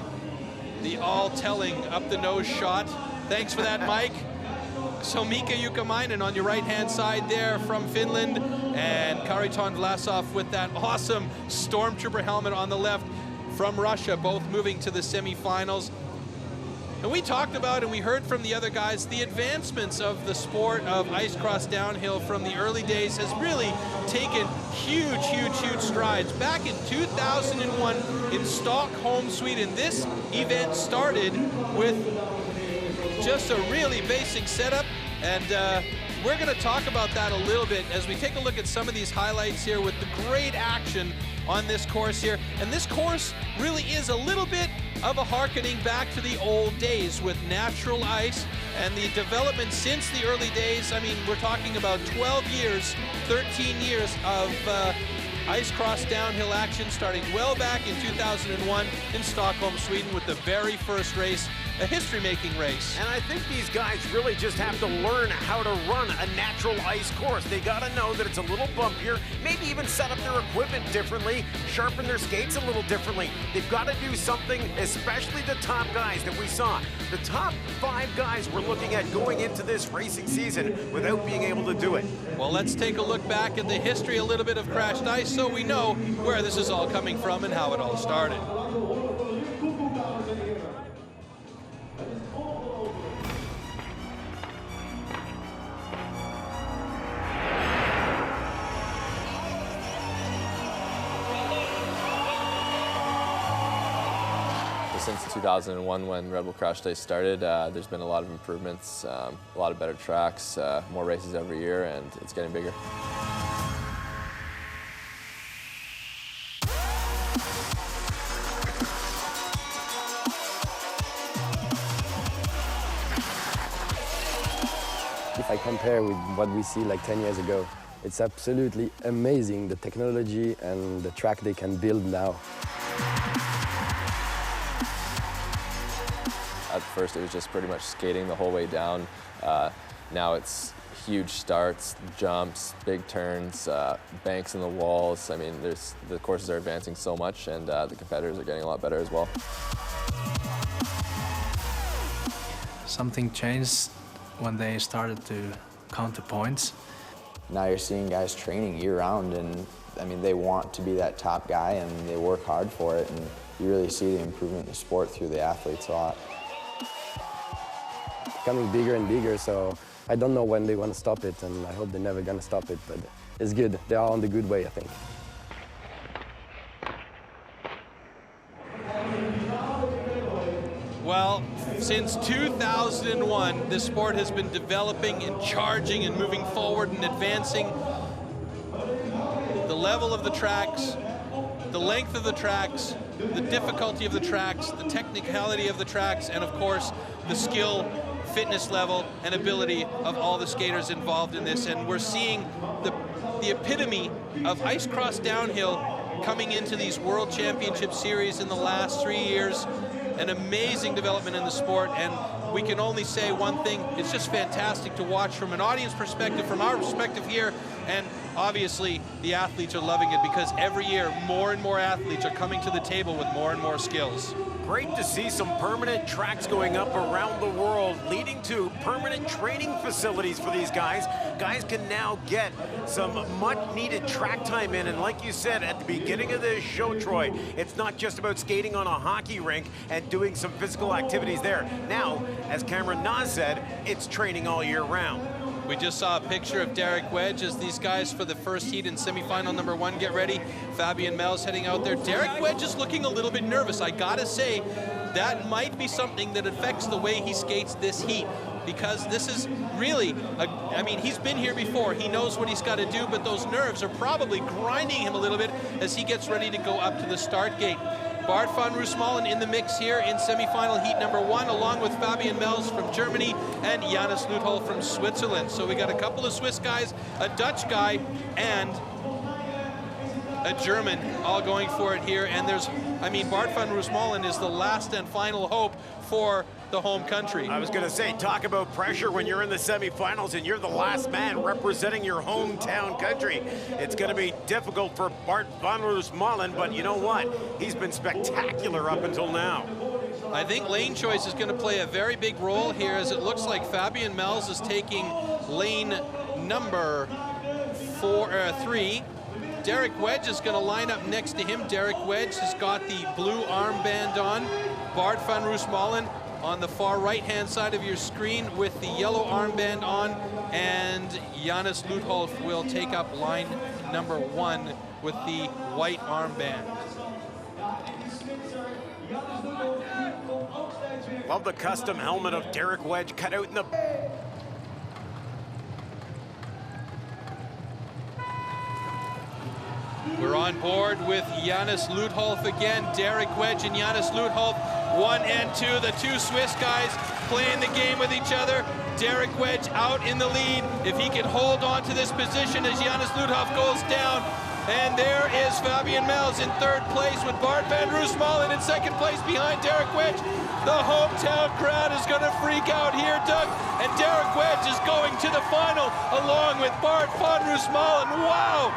the all-telling up-the-nose shot. Thanks for that, Mike. So Mika Jukkamainen on your right-hand side there from Finland, and Kariton Vlasov with that awesome Stormtrooper helmet on the left from Russia, both moving to the semifinals. And we talked about and we heard from the other guys, the advancements of the sport of ice cross downhill from the early days has really taken huge, huge, huge strides. Back in 2001 in Stockholm, Sweden, this event started with just a really basic setup, and we're going to talk about that a little bit as we take a look at some of these highlights here with the great action on this course here. And this course really is a little bit of a harkening back to the old days with natural ice and the development since the early days. I mean, we're talking about 12 years, 13 years of ice cross downhill action starting well back in 2001 in Stockholm, Sweden with the very first race, a history-making race. And I think these guys really just have to learn how to run a natural ice course. They got to know that it's a little bumpier, maybe even set up their equipment differently, sharpen their skates a little differently. They've got to do something, especially the top guys that we saw. The top 5 guys we're looking at going into this racing season without being able to do it. Well, let's take a look back at the history a little bit of crashed ice so we know where this is all coming from and how it all started. Since 2001 when Red Bull Crash Day started, there's been a lot of improvements, a lot of better tracks, more races every year, and it's getting bigger. If I compare with what we see like 10 years ago, it's absolutely amazing, the technology and the track they can build now. At first, it was just pretty much skating the whole way down. Now it's huge starts, jumps, big turns, banks in the walls. I mean, the courses are advancing so much, and the competitors are getting a lot better as well. Something changed when they started to count the points. Now you're seeing guys training year-round, and I mean, they want to be that top guy, and they work hard for it, and you really see the improvement in the sport through the athletes a lot. becoming bigger and bigger. So I don't know when they want to stop it, and I hope they're never going to stop it. But it's good. They are on the good way, I think. Well, since 2001, this sport has been developing and charging and moving forward and advancing. The level of the tracks, the length of the tracks, the difficulty of the tracks, the technicality of the tracks, and of course, the skill, fitness level, and ability of all the skaters involved in this. And we're seeing the epitome of ice cross downhill coming into these World Championship Series in the last 3 years. An amazing development in the sport, and we can only say one thing: it's just fantastic to watch from an audience perspective, from our perspective here, and obviously the athletes are loving it because every year more and more athletes are coming to the table with more and more skills. Great to see some permanent tracks going up around the world, leading to permanent training facilities for these guys. Guys can now get some much-needed track time in, and like you said at the beginning of this show, Troy, it's not just about skating on a hockey rink and doing some physical activities there. Now, as Cameron Nas said, it's training all year round. We just saw a picture of Derek Wedge as these guys for the first heat in semifinal number 1 get ready. Fabian Mel's heading out there. Derek Wedge is looking a little bit nervous. I gotta say, that might be something that affects the way he skates this heat, because this is really, I mean, he's been here before. He knows what he's got to do, but those nerves are probably grinding him a little bit as he gets ready to go up to the start gate. Bart van Roosmalen in the mix here in semifinal heat number 1, along with Fabian Mels from Germany and Janus Luthol from Switzerland. So we got a couple of Swiss guys, a Dutch guy, and a German all going for it here. And there's, I mean, Bart van Roosmalen is the last and final hope for the home country. I was going to say, talk about pressure when you're in the semifinals and you're the last man representing your hometown country. It's going to be difficult for Bart van Roosmalen, but you know what? He's been spectacular up until now. I think lane choice is going to play a very big role here, as it looks like Fabian Mels is taking lane number 3. Derek Wedge is going to line up next to him. Derek Wedge has got the blue armband on. Bart van Roosmalen on the far right-hand side of your screen with the yellow armband on, and Janus Luthol will take up line number 1 with the white armband. Love the custom helmet of Derek Wedge cut out in the... We're on board with Janus Luthol again. Derek Wedge and Janus Luthol, 1 and 2, the 2 Swiss guys playing the game with each other. Derek Wedge out in the lead. If he can hold on to this position as Janus Luthol goes down. And there is Fabian Mels in 3rd place with Bart van Roosmalen in 2nd place behind Derek Wedge. The hometown crowd is going to freak out here, Doug. And Derek Wedge is going to the final along with Bart van Roosmalen. Wow!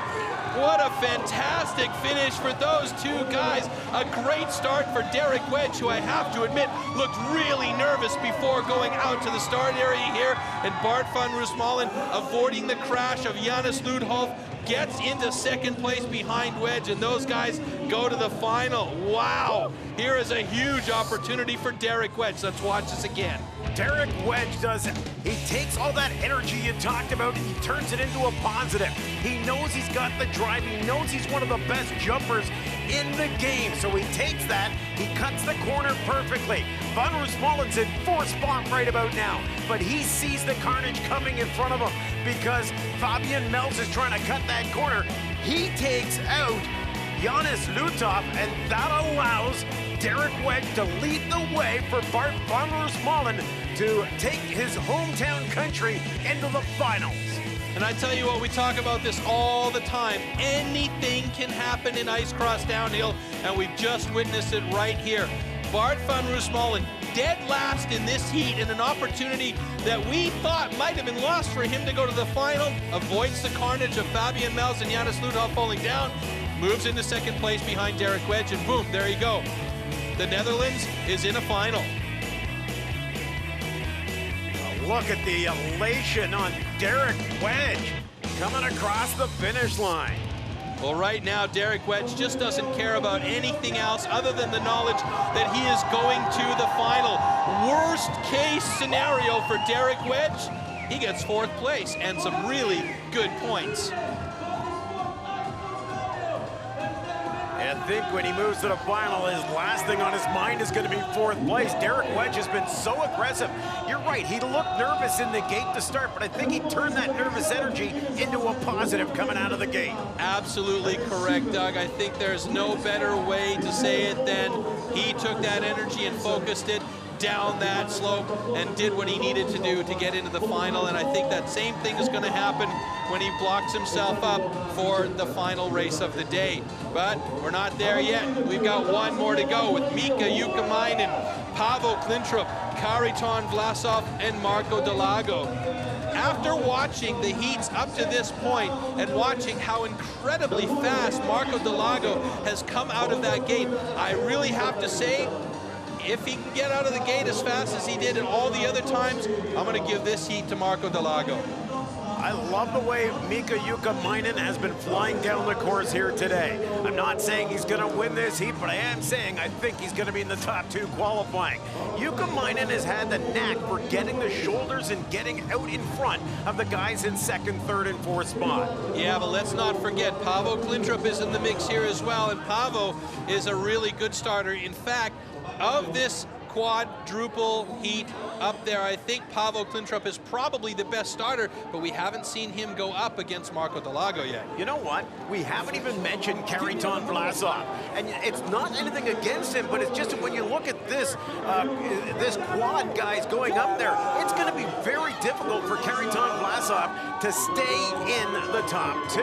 What a fantastic finish for those 2 guys. A great start for Derek Wedge, who I have to admit looked really nervous before going out to the start area here. And Bart van Roosmalen, avoiding the crash of Janus Luthol, gets into 2nd place behind Wedge, and those guys go to the final. Wow! Here is a huge opportunity for Derek Wedge. Let's watch this again. Derek Wedge does it. He takes all that energy you talked about and he turns it into a positive. He knows he's got the drive. He knows he's one of the best jumpers in the game. So he takes that, he cuts the corner perfectly. Van Roosmalen's in 4th spot right about now, but he sees the carnage coming in front of him because Fabian Mels is trying to cut that corner. He takes out Janus Luthol, and that allows Derek Wedge to lead the way for Bart van Roosmalen to take his hometown country into the finals. And I tell you what, we talk about this all the time. Anything can happen in ice cross downhill, and we've just witnessed it right here. Bart van Roosmalen dead last in this heat, and an opportunity that we thought might have been lost for him to go to the final. Avoids the carnage of Fabian Mels and Janus Luthol falling down. Moves into 2nd place behind Derek Wedge, and boom, there you go. The Netherlands is in a final. Look at the elation on Derek Wedge coming across the finish line. Well, right now, Derek Wedge just doesn't care about anything else other than the knowledge that he is going to the final. Worst case scenario for Derek Wedge, he gets 4th place and some really good points. I think when he moves to the final, his last thing on his mind is going to be 4th place. Derek Wedge has been so aggressive. You're right, he looked nervous in the gate to start, but I think he turned that nervous energy into a positive coming out of the gate. Absolutely correct, Doug. I think there's no better way to say it than he took that energy and focused it down that slope and did what he needed to do to get into the final, and I think that same thing is going to happen when he blocks himself up for the final race of the day. But we're not there yet. We've got one more to go with Mika Jukkamainen, Paavo Klintrop, Kariton Vlasov, and Marco Delago. After watching the heats up to this point and watching how incredibly fast Marco Delago has come out of that gate, I really have to say, if he can get out of the gate as fast as he did in all the other times, I'm going to give this heat to Marco Delago. I love the way Mika Jukkamainen has been flying down the course here today. I'm not saying he's going to win this heat, but I am saying I think he's going to be in the top 2 qualifying. Jukkamainen has had the knack for getting the shoulders and getting out in front of the guys in 2nd, 3rd, and 4th spot. Yeah, but let's not forget, Paavo Klintrop is in the mix here as well, and Paavo is a really good starter. In fact, of this quadruple heat up there, I think Paavo Klintrop is probably the best starter, but we haven't seen him go up against Marco Delago yet. You know what? We haven't even mentioned Kariton Vlasov, and it's not anything against him, but it's just when you look at this this quad guys going up there, it's going to be very difficult for Kariton Vlasov to stay in the top 2.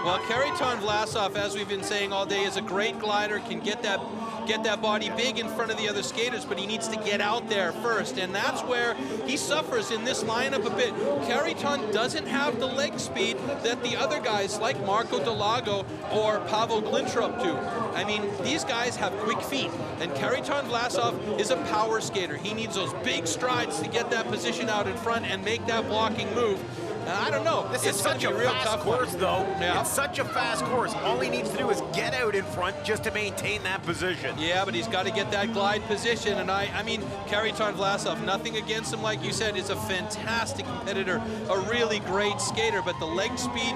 Well, Kariton Vlasov, as we've been saying all day, is a great glider, can get that body big in front of the other skaters, but he needs to get out there first, and that's where he suffers in this lineup a bit. Kariton doesn't have the leg speed that the other guys like Marco Delago or Paavo Klintrop do. I mean, these guys have quick feet, and Kariton Vlasov is a power skater. He needs those big strides to get that position out in front and make that blocking move. I don't know. This is such a fast course, though. Yeah. It's such a fast course. All he needs to do is get out in front just to maintain that position. Yeah, but he's got to get that glide position. And I mean, Kariton Vlasov, nothing against him, like you said, is a fantastic competitor, a really great skater. But the leg speed,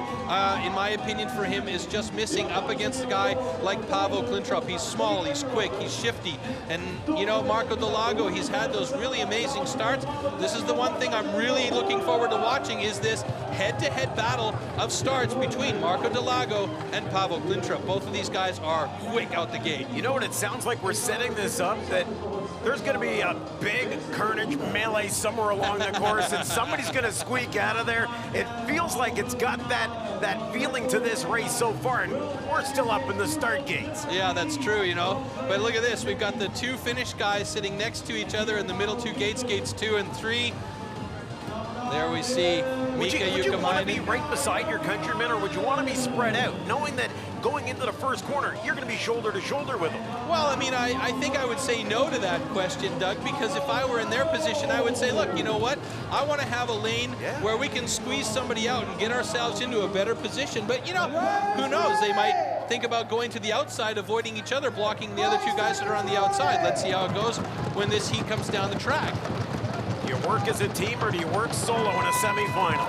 in my opinion, for him is just missing up against a guy like Paavo Klintrop. He's small, he's quick, he's shifty. And, you know, Marco Delago, he's had those really amazing starts. This is the one thing I'm really looking forward to watching, is this head-to-head battle of starts between Marco Delago and Paavo Klintrop. Both of these guys are quick out the gate. You know what, it sounds like we're setting this up, that there's going to be a big carnage melee somewhere along the course, and somebody's going to squeak out of there. It feels like it's got that feeling to this race so far, and we're still up in the start gates. Yeah, that's true, you know. But look at this. We've got the 2 Finnish guys sitting next to each other in the middle 2 gates, gates 2 and 3. There we see Mika Jukkamainen. Would you want to be right beside your countrymen, or would you want to be spread out, knowing that going into the first corner, you're going to be shoulder to shoulder with them? Well, I mean, I think I would say no to that question, Doug, because if I were in their position, I would say, look, you know what? I want to have a lane where we can squeeze somebody out and get ourselves into a better position. But, you know, who knows? They might think about going to the outside, avoiding each other, blocking the other 2 guys that are on the outside. Let's see how it goes when this heat comes down the track. Do you work as a team, or do you work solo in a semifinal?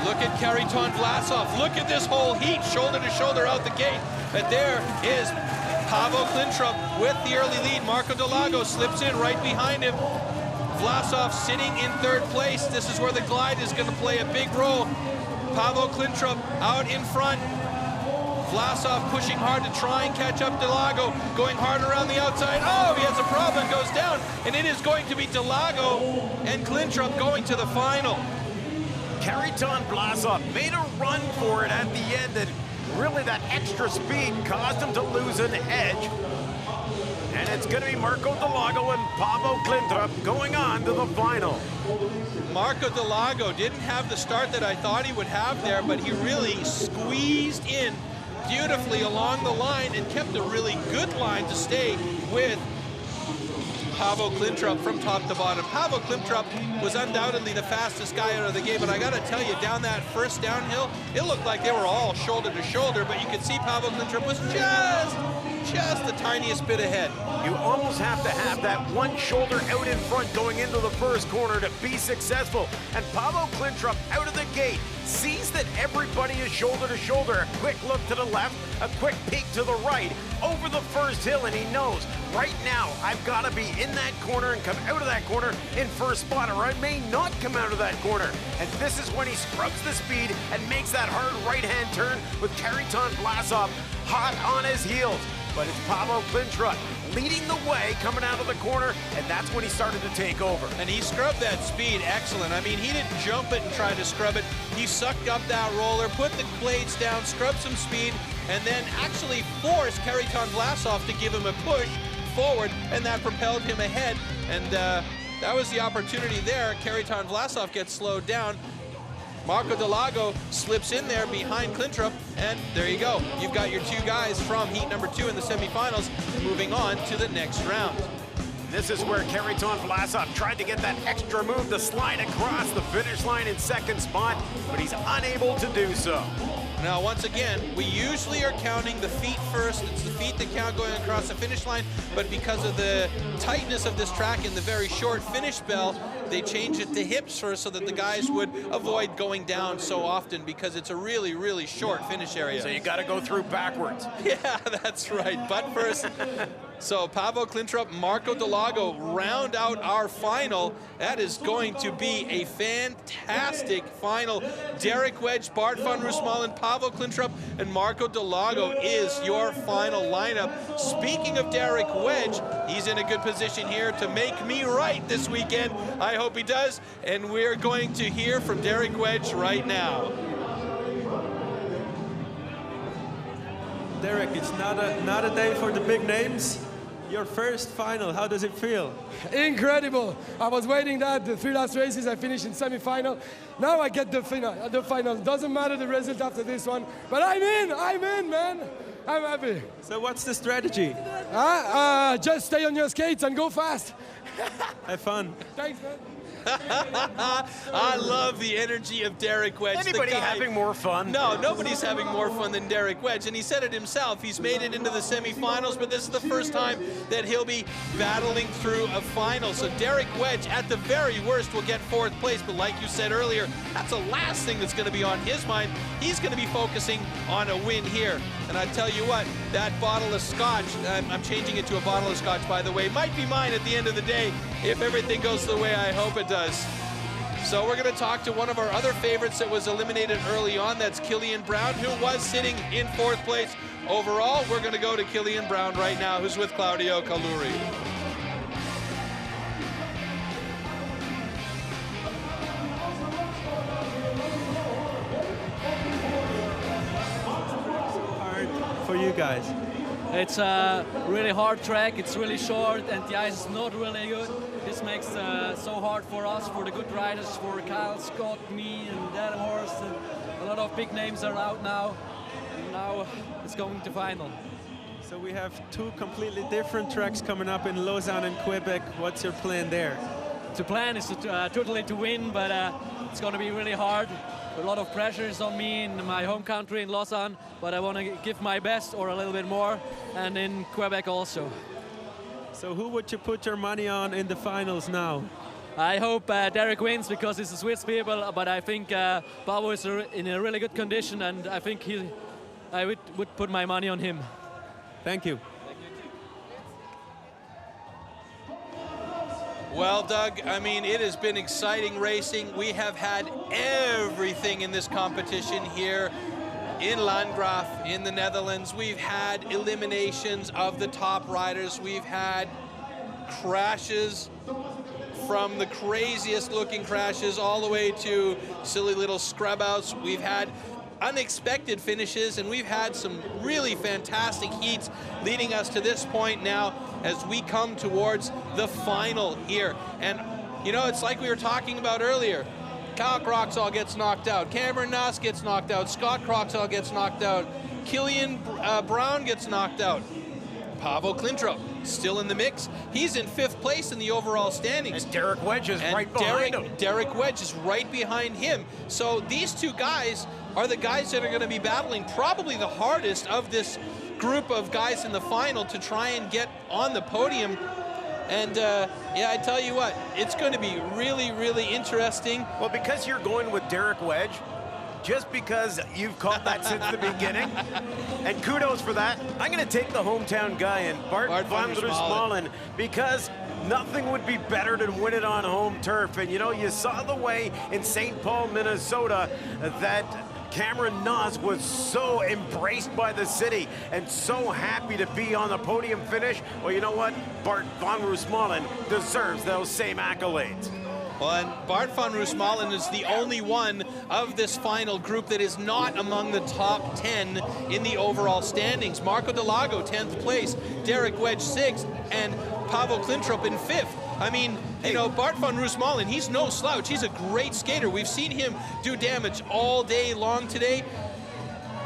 Look at Kariton Vlasov. Look at this whole heat, shoulder to shoulder out the gate. But there is Paavo Klintrop with the early lead. Marco Delago slips in right behind him. Vlasov sitting in 3rd place. This is where the glide is going to play a big role. Paavo Klintrop out in front. Vlasov pushing hard to try and catch up Delago, going hard around the outside. Oh, he has a problem, goes down, and it is going to be Delago and Klintrop going to the final. Kariton Vlasov made a run for it at the end, and really that extra speed caused him to lose an edge. And it's going to be Marco Delago and Paavo Klintrop going on to the final. Marco Delago didn't have the start that I thought he would have there, but he really squeezed in beautifully along the line and kept a really good line to stay with Paavo Klimtrup from top to bottom. Paavo Klimtrup was undoubtedly the fastest guy out of the game, but I got to tell you, down that first downhill, it looked like they were all shoulder to shoulder, but you could see Paavo Klimtrup was just the tiniest bit ahead. You almost have to have that one shoulder out in front going into the first corner to be successful. And Paavo Klimtrup out of the gate sees that everybody is shoulder to shoulder. A quick look to the left, a quick peek to the right, over the first hill, and he knows right now I've got to be in that corner and come out of that corner in first spot, or I may not come out of that corner. And this is when he scrubs the speed and makes that hard right-hand turn with Kariton Vlasov hot on his heels. But it's Paavo Klimtrup leading the way coming out of the corner, and that's when he started to take over. And he scrubbed that speed excellent. I mean, he didn't jump it and try to scrub it. He sucked up that roller, put the blades down, scrubbed some speed, and then actually forced Kariton Vlasov to give him a push forward, and that propelled him ahead. And that was the opportunity there. Kariton Vlasov gets slowed down. Marco Delago slips in there behind Klimtrup, and there you go. You've got your two guys from heat number 2 in the semifinals moving on to the next round. This is where Kariton Vlasov tried to get that extra move to slide across the finish line in second spot, but he's unable to do so. Now, once again, we usually are counting the feet first. It's the feet that count going across the finish line, but because of the tightness of this track and the very short finish bell, they changed it to hips first so that the guys would avoid going down so often, because it's a really, really short finish area. So you got to go through backwards. Yeah, that's right. Butt first. So Paavo Klimtrup, Marco Delago round out our final. That is going to be a fantastic final. Derek Wedge, Bart van Roosmalen, Paavo Klimtrup, and Marco Delago is your final lineup. Speaking of Derek Wedge, he's in a good position here to make me right this weekend. I hope he does, and we're going to hear from Derek Wedge right now. Derek, it's not a day for the big names. Your first final, how does it feel? Incredible. I was waiting that the 3 last races, I finished in semi-final. Now I get the final. Doesn't matter the result after this one, but I'm in, man. I'm happy. So what's the strategy? Just stay on your skates and go fast. Have fun. Thanks, man. I love the energy of Derek Wedge. Anybody having more fun? No, nobody's having more fun than Derek Wedge, and he said it himself. He's made it into the semifinals, but this is the first time that he'll be battling through a final. So Derek Wedge, at the very worst, will get 4th place, but like you said earlier, that's the last thing that's going to be on his mind. He's going to be focusing on a win here. And I tell you what, that bottle of scotch, I'm changing it to a bottle of scotch, by the way, might be mine at the end of the day if everything goes the way I hope it does. So we're going to talk to one of our other favorites that was eliminated early on. That's Killian Brown, who was sitting in 4th place overall. We're going to go to Killian Brown right now, who's with Claudio Caluri. For you guys? It's a really hard track, it's really short, and the ice is not really good. This makes so hard for us, for the good riders, for Kyle, Scott, me, and that horse. And a lot of big names are out now, and now it's going to final. So we have 2 completely different tracks coming up in Lausanne and Quebec. What's your plan there? The plan is totally to win, but it's going to be really hard. A lot of pressure is on me in my home country in Lausanne, but I want to give my best or a little bit more, and in Quebec also. So who would you put your money on in the finals now? I hope Derek wins because he's a Swiss people, but I think Paavo is in a really good condition, and I think I would put my money on him. Thank you. Well, Doug, I mean, it has been exciting racing. We have had everything in this competition here in Landgraaf, in the Netherlands. We've had eliminations of the top riders. We've had crashes, from the craziest looking crashes all the way to silly little scrub outs. We've had unexpected finishes, and we've had some really fantastic heats leading us to this point now as we come towards the final here. And you know, it's like we were talking about earlier. Kyle Croxall gets knocked out, Cameron Nass gets knocked out, Scott Croxall gets knocked out, Killian Brown gets knocked out. Pavel Klintrop still in the mix. He's in 5th place in the overall standings. And Derek Wedge is right behind him. Derek Wedge is right behind him. So these two guys are the guys that are going to be battling probably the hardest of this group of guys in the final to try and get on the podium. And yeah, I tell you what, it's going to be really, really interesting. Well, because you're going with Derek Wedge, just because you've called that since the beginning, and kudos for that, I'm going to take the hometown guy in, Bart van der Smallen, because nothing would be better than win it on home turf. And you know, you saw the way in St. Paul, Minnesota, that Cameron Noss was so embraced by the city and so happy to be on the podium finish. Well, you know what? Bart van der Smallen deserves those same accolades. Well, and Bart van Roosmalen is the only one of this final group that is not among the top 10 in the overall standings. Marco Delago, 10th place, Derek Wedge, 6th, and Pavel Klintrop in 5th. I mean, you know, Bart van Roosmalen, he's no slouch. He's a great skater. We've seen him do damage all day long today.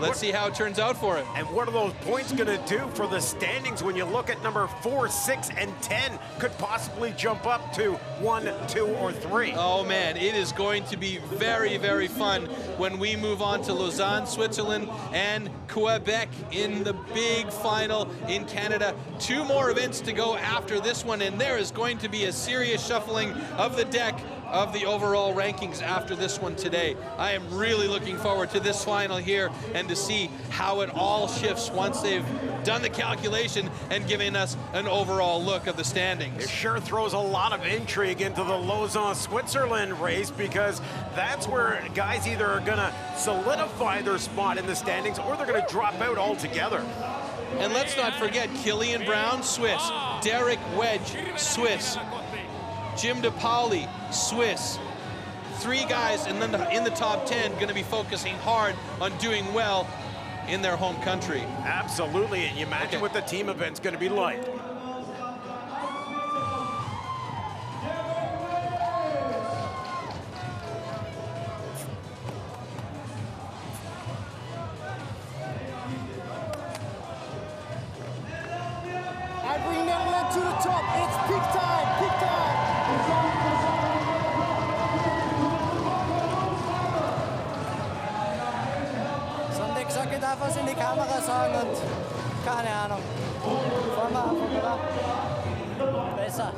Let's see how it turns out for him. And what are those points going to do for the standings when you look at number 4, 6, and 10 could possibly jump up to 1, 2, or 3? Oh man, it is going to be very, very fun when we move on to Lausanne, Switzerland, and Quebec in the big final in Canada. 2 more events to go after this one, and there is going to be a serious shuffling of the deck of the overall rankings after this one today. I am really looking forward to this final here and to see how it all shifts once they've done the calculation and given us an overall look of the standings. It sure throws a lot of intrigue into the Lausanne, Switzerland race, because that's where guys either are going to solidify their spot in the standings or they're going to drop out altogether. And let's not forget Killian Brown, Swiss, Derek Wedge, Swiss, Jim DePauli, Swiss. 3 guys in the top 10 going to be focusing hard on doing well in their home country. Absolutely, and you imagine what the team event's going to be like. I bring Netherlands to the top. It's peak time, peak time. Sonntag Socke darf was in die Kamera sagen und keine Ahnung. Fahren wir einfach, oder? Besser.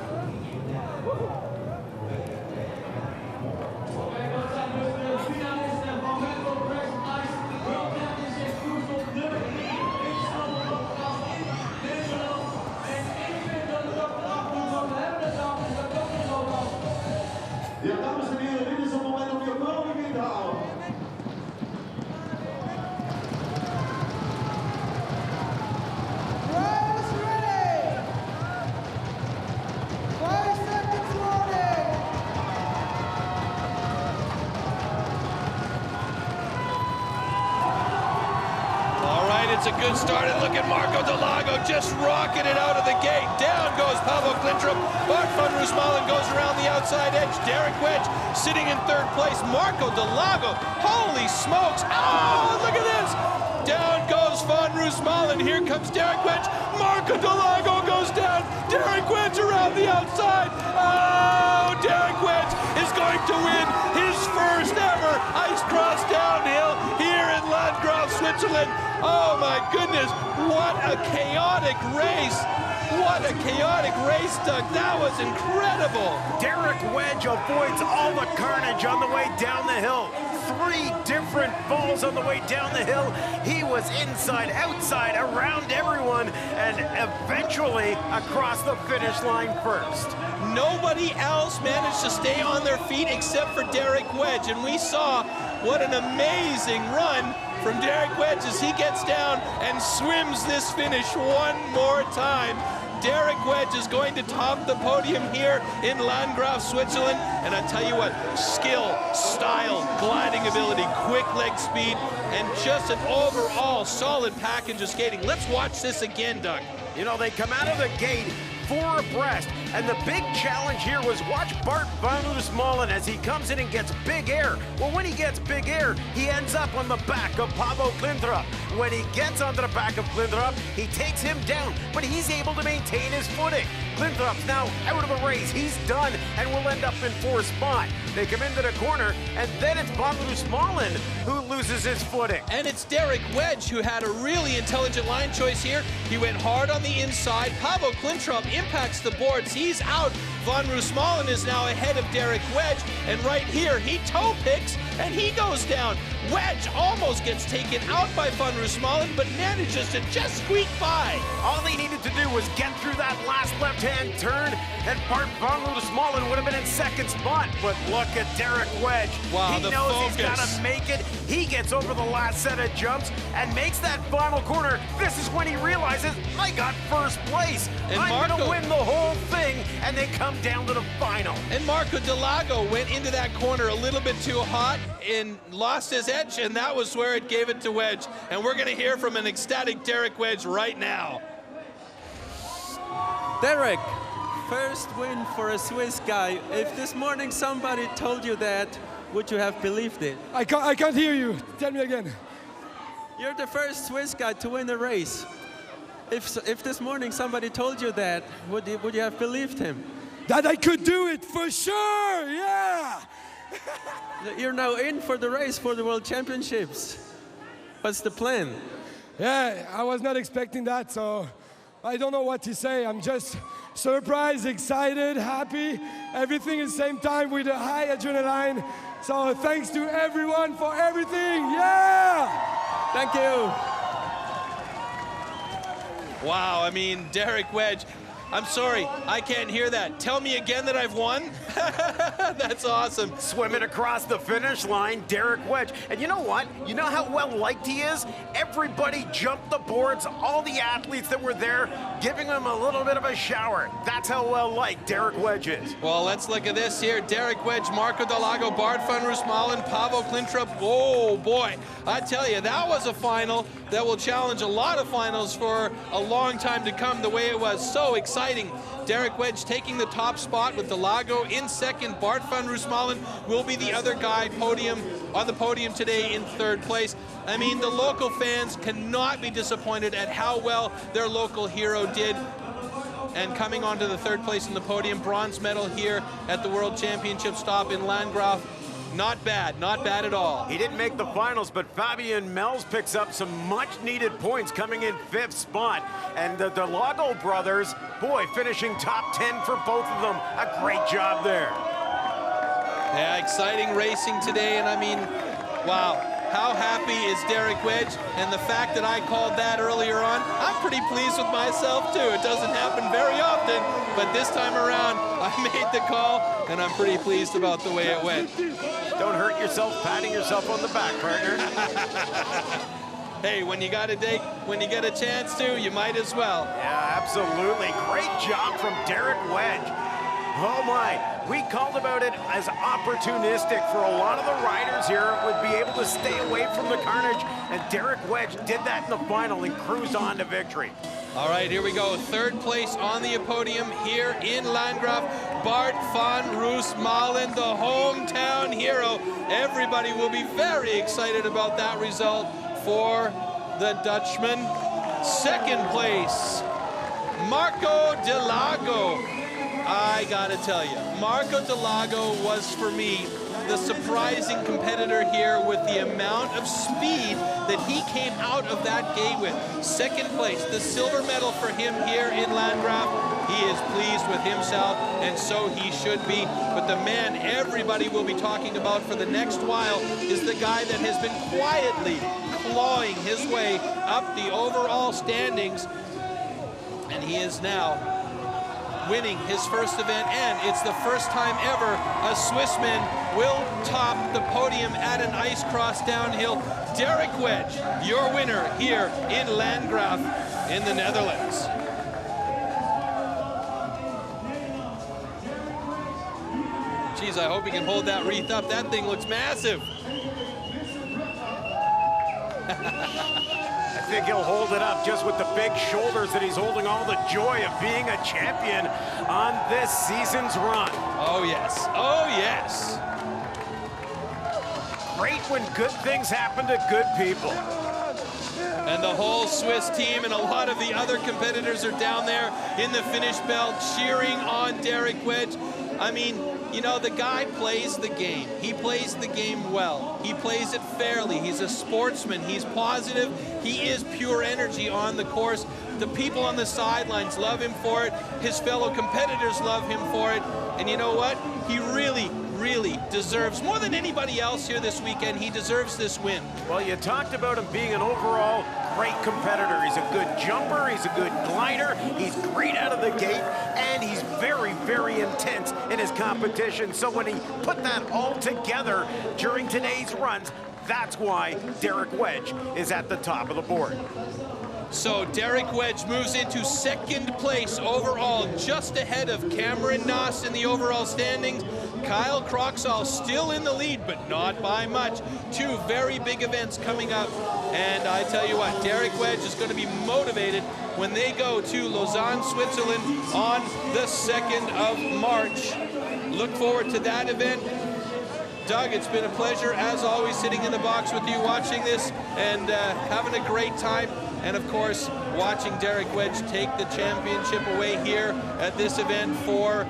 It's a good start, and look at Marco Delago just rocking it out of the gate. Down goes Pavel Klintrop. Bart van Roosmalen goes around the outside edge. Derek Wedge sitting in 3rd place. Marco Delago, holy smokes. Oh, look at this. Down goes van Roosmalen. Here comes Derek Wedge. Marco Delago goes down. Derek Wedge around the outside. Oh, Derek Wedge is going to win his first ever ice cross downhill here in Landgraaf, Switzerland. Oh my goodness, what a chaotic race. What a chaotic race, Doug. That was incredible. Derek Wedge avoids all the carnage on the way down the hill. 3 different falls on the way down the hill. He was inside, outside, around everyone, and eventually across the finish line first. Nobody else managed to stay on their feet except for Derek Wedge, and we saw what an amazing run from Derek Wedge as he gets down and swims this finish one more time. Derek Wedge is going to top the podium here in Landgraaf, Switzerland. And I tell you what, skill, style, gliding ability, quick leg speed, and just an overall solid package of skating. Let's watch this again, Doug. You know, they come out of the gate 4 abreast, And the big challenge here was watch Bart van Roosmalen as he comes in and gets big air. Well, when he gets big air, he ends up on the back of Paavo Klintrop. When he gets onto the back of Klintrop, he takes him down, but he's able to maintain his footing. Klintrop's now out of the race. He's done and will end up in 4th spot. They come into the corner, and then it's van Roosmalen who loses his footing. And it's Derek Wedge who had a really intelligent line choice here. He went hard on the inside. Paavo Klintrop impacts the boards. He's out. Van Roosmalen is now ahead of Derek Wedge, and right here he toe picks and he goes down. Wedge almost gets taken out by Van Roosmalen, but manages to just squeak by. All he needed to do was get through that last left-hand turn, and Bart van Roosmalen would have been in 2nd spot. But look at Derek Wedge. Wow, he knows focus. He's got to make it. He gets over the last set of jumps and makes that final corner. This is when he realizes, I got 1st place. And I'm going to win the whole thing, and they come down to the final. And Marco Delago went into that corner a little bit too hot and lost his edge, and that was where it gave it to Wedge. And we're going to hear from an ecstatic Derek Wedge right now. Derek, first win for a Swiss guy. If this morning somebody told you that, would you have believed it? I can't hear you. Tell me again. You're the first Swiss guy to win a race. If this morning somebody told you that, would you have believed him? That I could do it, for sure, yeah! You're now in for the race for the World Championships. What's the plan? Yeah, I was not expecting that, so I don't know what to say. I'm just surprised, excited, happy, everything at the same time with a high adrenaline. So thanks to everyone for everything, yeah! Thank you. Wow, I mean, Derek Wedge, I'm sorry, I can't hear that. Tell me again that I've won? That's awesome. Swimming across the finish line, Derek Wedge. And you know what? You know how well liked he is? Everybody jumped the boards, all the athletes that were there, giving him a little bit of a shower. That's how well liked Derek Wedge is. Well, let's look at this here. Derek Wedge, Marco Delago, Bart van Roosmalen, Paavo Klintrop. Oh boy, I tell you, that was a final that will challenge a lot of finals for a long time to come, the way it was. So exciting. Derek Wedge taking the top spot with Delago in 2nd. Bart van Roosmalen will be the other guy on the podium today in 3rd place. I mean, the local fans cannot be disappointed at how well their local hero did. And coming onto the 3rd place in the podium, bronze medal here at the World Championship stop in Landgraaf. Not bad at all. He didn't make the finals, but Fabian Mels picks up some much-needed points, coming in 5th spot. And the Delago brothers, boy, finishing top 10 for both of them. A great job there. Yeah, exciting racing today, and I mean, wow. How happy is Derek Wedge? And the fact that I called that earlier on, I'm pretty pleased with myself too. It doesn't happen very often, but this time around, I made the call, and I'm pretty pleased about the way it went. Don't hurt yourself patting yourself on the back, partner. Hey, when you get a chance to, you might as well. Yeah, absolutely. Great job from Derek Wedge. Oh my, we called about it as opportunistic for a lot of the riders here would be able to stay away from the carnage, and Derek Wedge did that in the final and cruised on to victory. All right, here we go. 3rd place on the podium here in Landgraaf. Bart van Roosmalen, the hometown hero. Everybody will be very excited about that result for the Dutchman. 2nd place, Marco Delago. I gotta tell you, Marco Delago was, for me, the surprising competitor here with the amount of speed that he came out of that gate with. 2nd place, the silver medal for him here in Landgraaf. He is pleased with himself, and so he should be. But the man everybody will be talking about for the next while is the guy that has been quietly clawing his way up the overall standings, and he is now winning his 1st event, and it's the first time ever a Swissman will top the podium at an ice cross downhill. Derek Wedge, your winner here in Landgraaf in the Netherlands. Geez, I hope he can hold that wreath up. That thing looks massive. think he'll hold it up just with the big shoulders that he's holding all the joy of being a champion on this season's run. Oh, yes. Oh, yes. Great when good things happen to good people. And the whole Swiss team and a lot of the other competitors are down there in the finish belt cheering on Derek Wedge. I mean, you know, the guy plays the game. He plays the game well. He plays it fairly. He's a sportsman. He's positive. He is pure energy on the course. The people on the sidelines love him for it. His fellow competitors love him for it. And you know what? He really deserves, more than anybody else here this weekend, he deserves this win. Well, you talked about him being an overall great competitor. He's a good jumper, he's a good glider, he's great out of the gate, and he's very intense in his competition. So when he put that all together during today's runs, that's why Derek Wedge is at the top of the board. So Derek Wedge moves into second place overall, just ahead of Cameron Noss in the overall standings. Kyle Croxall still in the lead, but not by much. Two very big events coming up. And I tell you what, Derek Wedge is going to be motivated when they go to Lausanne, Switzerland on the 2nd of March. Look forward to that event. Doug, it's been a pleasure, as always, sitting in the box with you, watching this and having a great time. And, of course, watching Derek Wedge take the championship away here at this event for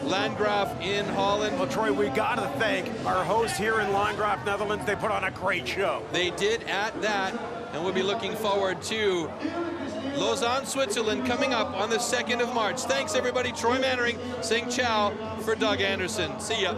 Landgraaf in Holland. Well, Troy, we got to thank our hosts here in Landgraaf, Netherlands. They put on a great show. They did at that, and we'll be looking forward to Lausanne, Switzerland coming up on the 2nd of March. Thanks, everybody. Troy Mannering saying ciao for Doug Anderson. See ya.